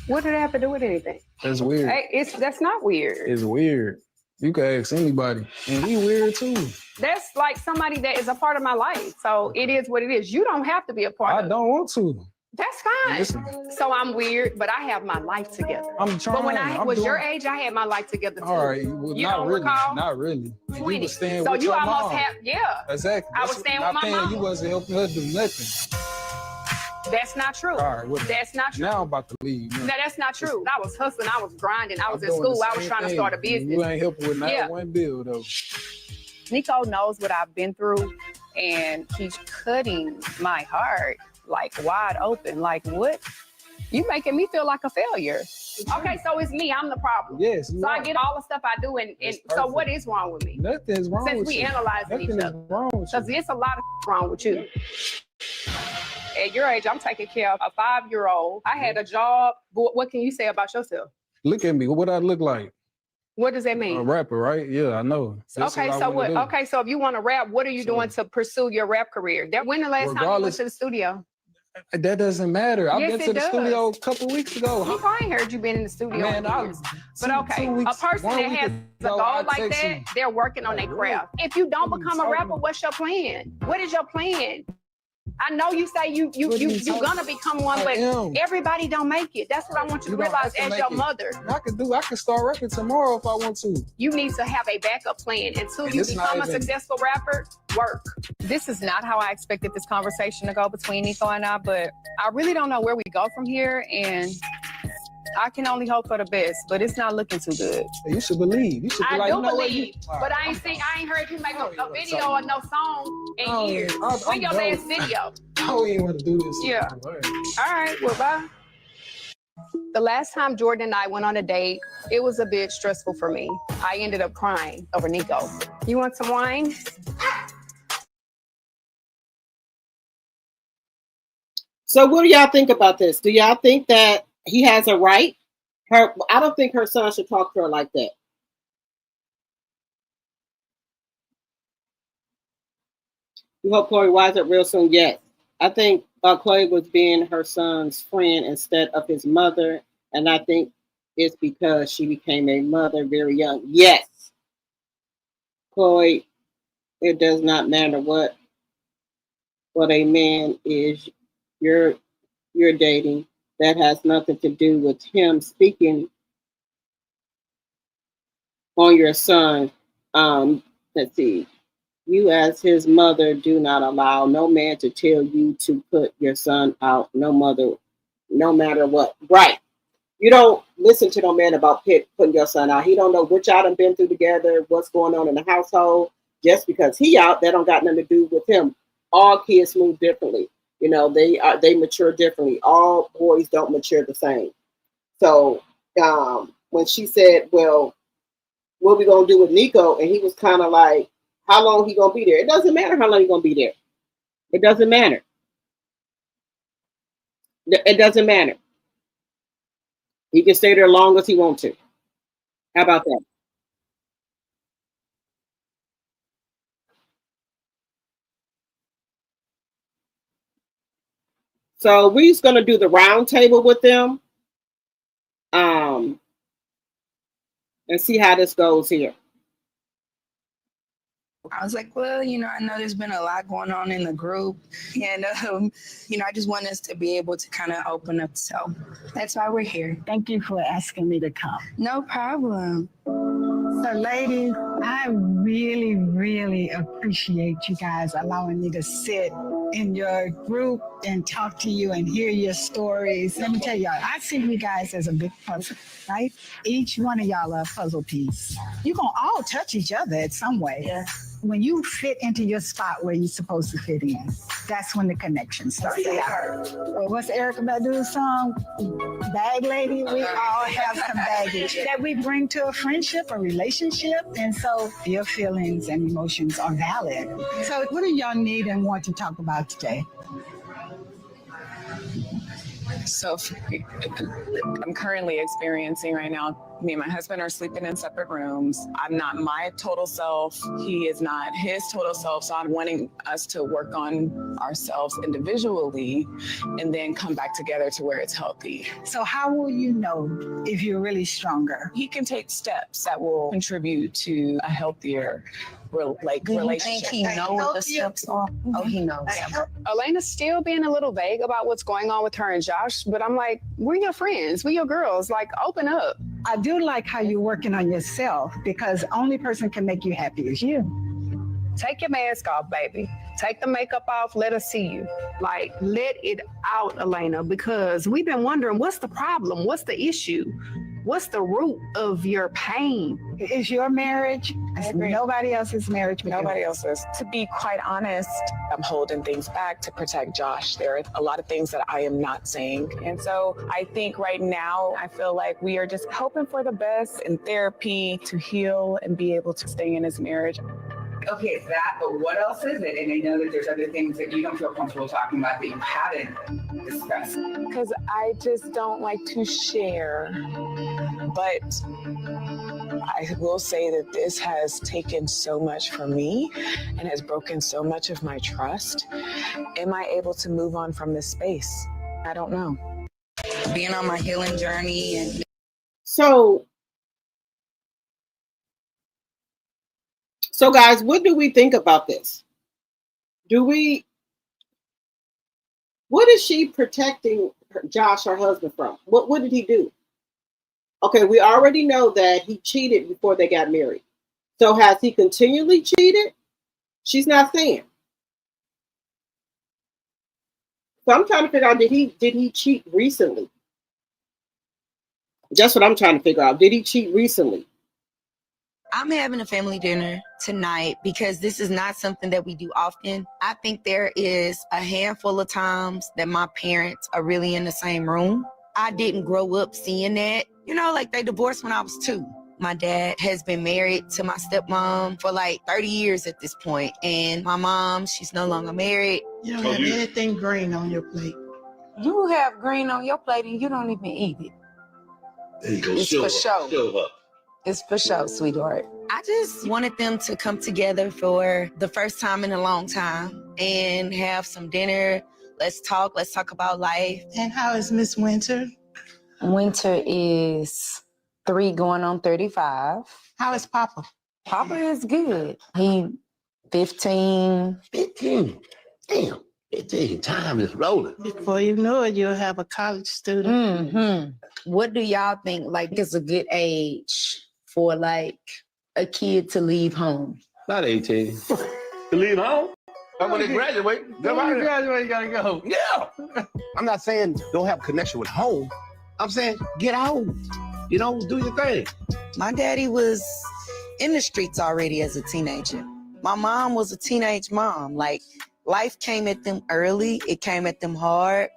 What did it have to do with anything? That's weird. Hey, that's not weird. It's weird. You can ask anybody, and we weird too. That's like somebody that is a part of my life. So it is what it is. You don't have to be a part of it. I don't want to. That's fine. Listen. So I'm weird, but I have my life together. I'm trying. But when I was your age, I had my life together too. All right, well, you not don't really. recall? Not really. 20. You was staying so with you your almost mom. have, yeah. Exactly. I was staying with my mom. You wasn't helping her do nothing. That's not true. All right, whatever. That's not true. Now I'm about to leave. No, that's not true. I was hustling. I was grinding. I was in school. I was trying to start a business. You ain't helping with not one bill though. Nico knows what I've been through, and he's cutting my heart like wide open. Like, what? You making me feel like a failure. Okay, so it's me. I'm the problem. Yes. So I get all the stuff I do, and so what is wrong with me? Nothing's wrong Since with we you. analyzing each other. Because there's a lot of wrong with you. At your age, I'm taking care of a 5-year-old. I had a job. What can you say about yourself? Look at me. What I look like? What does that mean? A rapper, right? Yeah, I know. That's okay, what so what? do. Okay, so if you want to rap, what are you doing to pursue your rap career? When the last time you went to the studio? That doesn't matter. I've Yes, been it to the does. studio a couple weeks ago. Look, I ain't heard you been in the studio. Man, in years. But okay, a person that has a goal like that, they're working on their craft. If you don't become a rapper, what's your plan? What is your plan? I know you say you gonna become one, but everybody don't make it. That's what I want you to realize as your mother. I can start rapping tomorrow if I want to. You need to have a backup plan until you become a successful rapper. Work. This is not how I expected this conversation to go between Nico and I, but I really don't know where we go from here, and I can only hope for the best, but it's not looking too good. You should believe. You should be I do believe, but I ain't heard you make a video or no song in years. When your last video? I don't even want to do this. Yeah. All right, well, bye. The last time Jordan and I went on a date, it was a bit stressful for me. I ended up crying over Nico. You want some wine? So what do y'all think about this? Do y'all think that he has a right? I don't think her son should talk to her like that. You hope Chloe wise up real soon? Yes. I think Chloe was being her son's friend instead of his mother. And I think it's because she became a mother very young. Yes. Chloe, it does not matter what a man is you're dating. That has nothing to do with him speaking on your son. Let's see. You as his mother do not allow no man to tell you to put your son out. No mother, no matter what. Right. You don't listen to no man about putting your son out. He don't know what y'all done been through together, what's going on in the household. Just because he out, that don't got nothing to do with him. All kids move differently. You know, they mature differently. All boys don't mature the same. So when she said, well, what we gonna do with Nico? And he was kind of like, how long he gonna be there? It doesn't matter how long he gonna be there. It doesn't matter. It doesn't matter. He can stay there as long as he wants to. How about that? So we're just gonna do the round table with them, and see how this goes here. I was like, well, you know, I know there's been a lot going on in the group, and you know, I just want us to be able to kind of open up. So that's why we're here. Thank you for asking me to come. No problem. So, ladies, I really, really appreciate you guys allowing me to sit in your group and talk to you and hear your stories. Let me tell y'all, I see you guys as a big puzzle, right? Each one of y'all are a puzzle piece. You're going to all touch each other in some way. Yeah. When you fit into your spot where you're supposed to fit in, that's when the connection starts. Well, what's Erica Badu's song? Bag Lady. We all have some baggage that we bring to a friendship, a relationship. And so your feelings and emotions are valid. So what do y'all need and want to talk about today? So I'm currently experiencing right now, me and my husband are sleeping in separate rooms. I'm not my total self. He is not his total self. So I'm wanting us to work on ourselves individually and then come back together to where it's healthy. So how will you know if you're really stronger? He can take steps that will contribute to a healthier relationship. Do you think he knows what the steps are? Oh, he knows. Elena's still being a little vague about what's going on with her and Josh, but I'm like, we're your friends, we're your girls, like open up. I do like how you're working on yourself because the only person can make you happy is you. Take your mask off, baby. Take the makeup off, let us see you. Like, let it out, Elena, because we've been wondering, what's the problem? What's the issue? What's the root of your pain? It's your marriage. It's nobody else's marriage. Nobody else's. To be quite honest, I'm holding things back to protect Josh. There are a lot of things that I am not saying. And so I think right now, I feel like we are just hoping for the best in therapy to heal and be able to stay in his marriage. Okay, it's that, but what else is it? And I know that there's other things that you don't feel comfortable talking about that you haven't discussed. Because I just don't like to share, but I will say that this has taken so much from me and has broken so much of my trust. Am I able to move on from this space? I don't know. Being on my healing journey and So guys, what do we think about this? What is she protecting Josh, her husband, from? What did he do? Okay, we already know that he cheated before they got married. So has he continually cheated? She's not saying. So I'm trying to figure out, did he cheat recently? That's what I'm trying to figure out. Did he cheat recently? I'm having a family dinner tonight because this is not something that we do often. I think there is a handful of times that my parents are really in the same room. I didn't grow up seeing that. You know, like they divorced when I was 2. My dad has been married to my stepmom for like 30 years at this point. And my mom, she's no longer married. You don't have anything green on your plate. You have green on your plate and you don't even eat it. There you go. It's for show. Show up. It's for show, sweetheart. I just wanted them to come together for the first time in a long time and have some dinner. Let's talk about life. And how is Miss Winter? Winter is 3 going on 35. How is Papa? Papa is good. He 15. 15. Damn. 15. Time is rolling. Before you know it, you'll have a college student. Mm-hmm. What do y'all think like is a good age for like a kid to leave home? Not 18. To leave home? When they graduate. When you graduate, you gotta go. Yeah. I'm not saying don't have a connection with home. I'm saying get out. You know, do your thing. My daddy was in the streets already as a teenager. My mom was a teenage mom. Like, life came at them early. It came at them hard.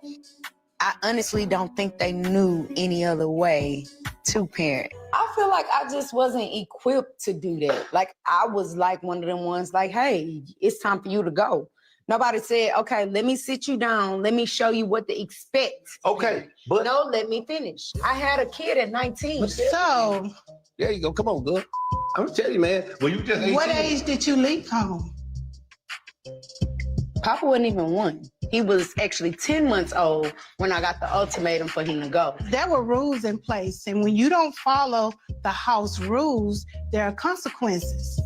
I honestly don't think they knew any other way to parent. I feel like I just wasn't equipped to do that. Like, I was like one of them ones like, hey, it's time for you to go. Nobody said, okay, let me sit you down. Let me show you what to expect. Okay, but no, let me finish. I had a kid at 19. So there you go. Come on, girl. I'm gonna tell you, man. When you just 18. What age did you leave home? Papa wasn't even 1. He was actually 10 months old when I got the ultimatum for him to go. There were rules in place, and when you don't follow the house rules, there are consequences.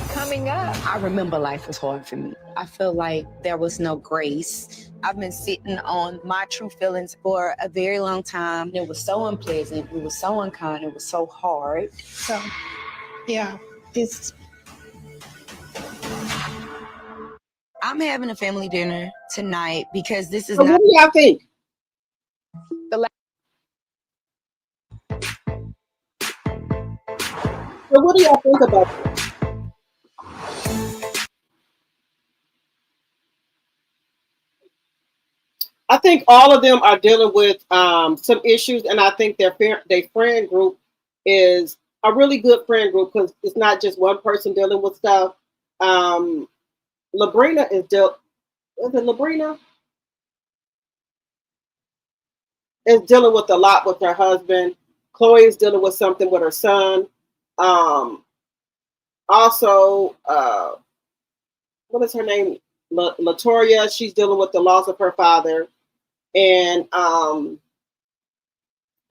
Coming up, I remember life was hard for me. I feel like there was no grace. I've been sitting on my true feelings for a very long time. It was so unpleasant. It was so unkind. It was so hard. So, yeah, it's... I'm having a family dinner tonight because this is So not... what do y'all think? So what do y'all think about this? I think all of them are dealing with some issues, and I think their friend group is a really good friend group because it's not just one person dealing with stuff. Labrina is Labrina is dealing with a lot with her husband. Chloe is dealing with something with her son. Also, what is her name? Latoria, she's dealing with the loss of her father. And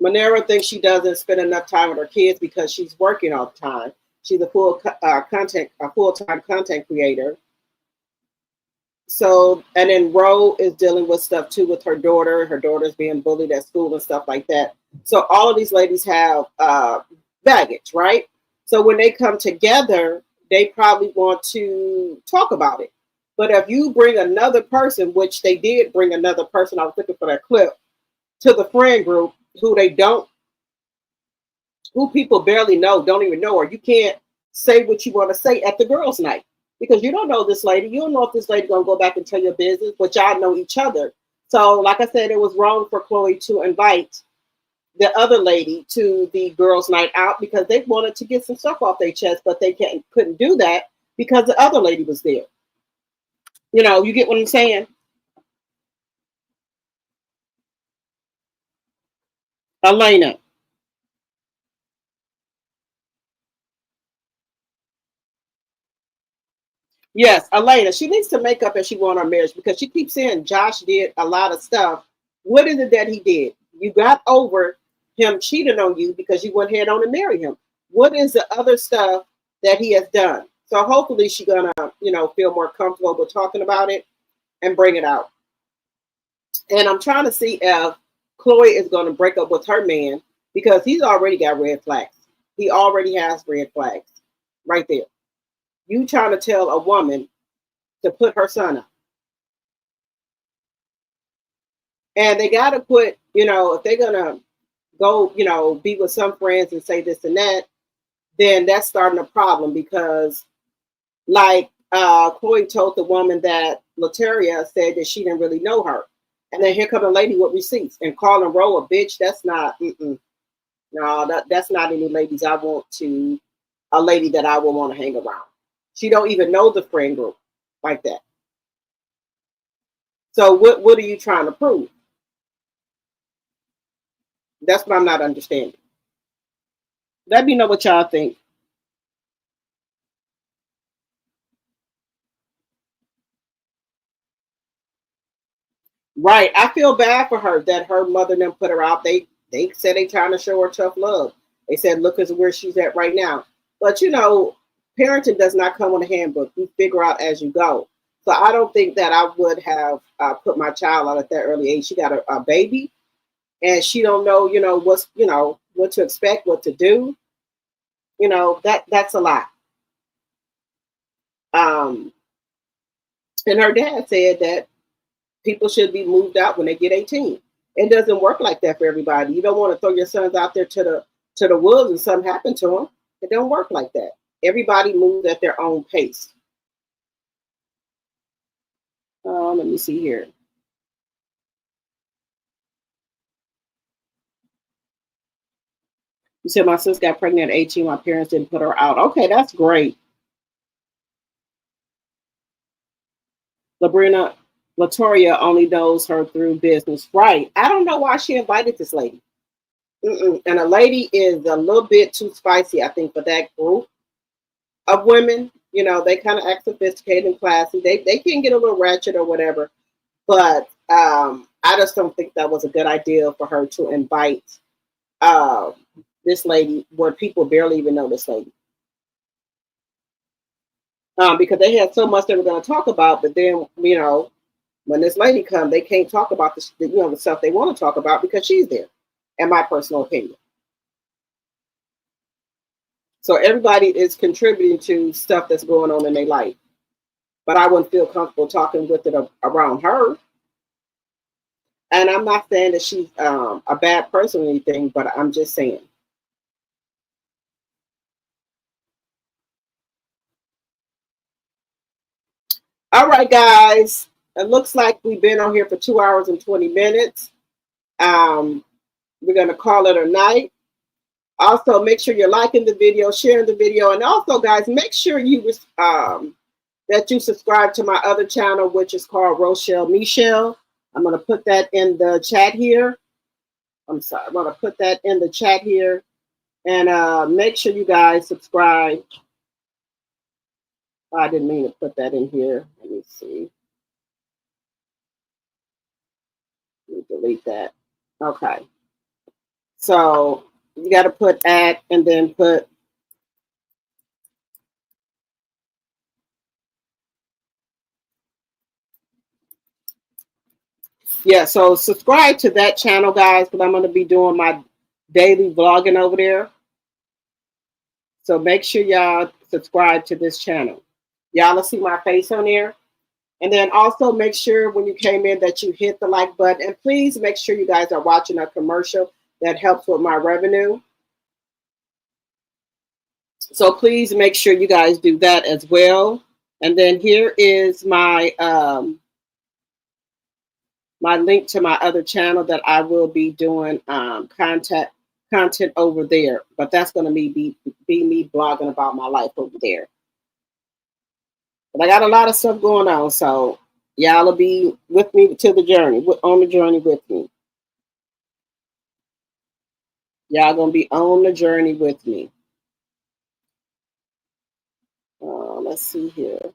Monera thinks she doesn't spend enough time with her kids because she's working all the time. She's a full-time content creator. So, and then Ro is dealing with stuff too with her daughter. Her daughter's being bullied at school and stuff like that. So all of these ladies have baggage, right? So when they come together, they probably want to talk about it. But if you bring another person, which they did bring another person, I was looking for that clip, to the friend group who people barely know, don't even know, or you can't say what you want to say at the girls' night because you don't know this lady. You don't know if this lady's going to go back and tell your business, but y'all know each other. So like I said, it was wrong for Chloe to invite the other lady to the girls' night out because they wanted to get some stuff off their chest, but they couldn't do that because the other lady was there. You know, you get what I'm saying? Elena. Yes, Elena, she needs to make up and she won her marriage because she keeps saying Josh did a lot of stuff. What is it that he did? You got over him cheating on you because you went ahead on and married him. What is the other stuff that he has done? So hopefully she's gonna, feel more comfortable with talking about it and bring it out. And I'm trying to see if Chloe is gonna break up with her man because he's already got red flags. He already has red flags right there. You trying to tell a woman to put her son up. And they got to put, if they're going to go, be with some friends and say this and that, then that's starting a problem because, like, Chloe told the woman that Lataria said that she didn't really know her. And then here come a lady with receipts and calling Roe a bitch. That's not, no, that's not any ladies I want to, a lady that I would want to hang around. She don't even know the friend group like that. So what are you trying to prove? That's what I'm not understanding. Let me know what y'all think. Right. I feel bad for her that her mother didn't put her out. They said they trying to show her tough love. They said, look at where she's at right now. But parenting does not come on a handbook. You figure out as you go. So I don't think that I would have put my child out at that early age. She got a baby and she don't know, what's, what to expect, what to do. That's a lot. And her dad said that people should be moved out when they get 18. It doesn't work like that for everybody. You don't want to throw your sons out there to the wolves and something happen to them. It don't work like that. Everybody moves at their own pace. Let me see here. You said my sister got pregnant at 18. My parents didn't put her out. Okay, that's great. Labrina Latoria only knows her through business. Right. I don't know why she invited this lady. And a lady is a little bit too spicy, I think, for that group of women. They kind of act sophisticated and classy. They can get a little ratchet or whatever. But I just don't think that was a good idea for her to invite this lady where people barely even know this lady. Because they had so much they were going to talk about, but then, when this lady comes, they can't talk about the stuff they want to talk about because she's there, in my personal opinion. So everybody is contributing to stuff that's going on in their life. But I wouldn't feel comfortable talking with it around her. And I'm not saying that she's a bad person or anything, but I'm just saying. All right, guys. It looks like we've been on here for 2 hours and 20 minutes. We're going to call it a night. Also, make sure you're liking the video, sharing the video. And also, guys, make sure that you subscribe to my other channel, which is called Rochelle Michelle. I'm going to put that in the chat here. I'm going to put that in the chat here. And make sure you guys subscribe. I didn't mean to put that in here. Let me see. Let me delete that. Okay. So you got to put at and then put. Yeah, so subscribe to that channel, guys, because I'm going to be doing my daily vlogging over there. So make sure y'all subscribe to this channel. Y'all will see my face on there. And then also make sure when you came in that you hit the like button. And please make sure you guys are watching a commercial that helps with my revenue. So please make sure you guys do that as well. And then here is my my link to my other channel that I will be doing content over there. But that's going to be me blogging about my life over there. But I got a lot of stuff going on, so y'all will be with me to the journey, on the journey with me. Y'all going to be on the journey with me. Let's see here.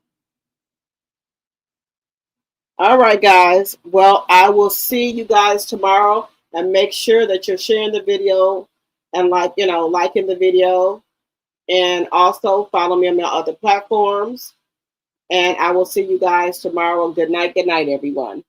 All right, guys. Well, I will see you guys tomorrow, and make sure that you're sharing the video and liking the video, and also follow me on my other platforms. And I will see you guys tomorrow. Good night, everyone.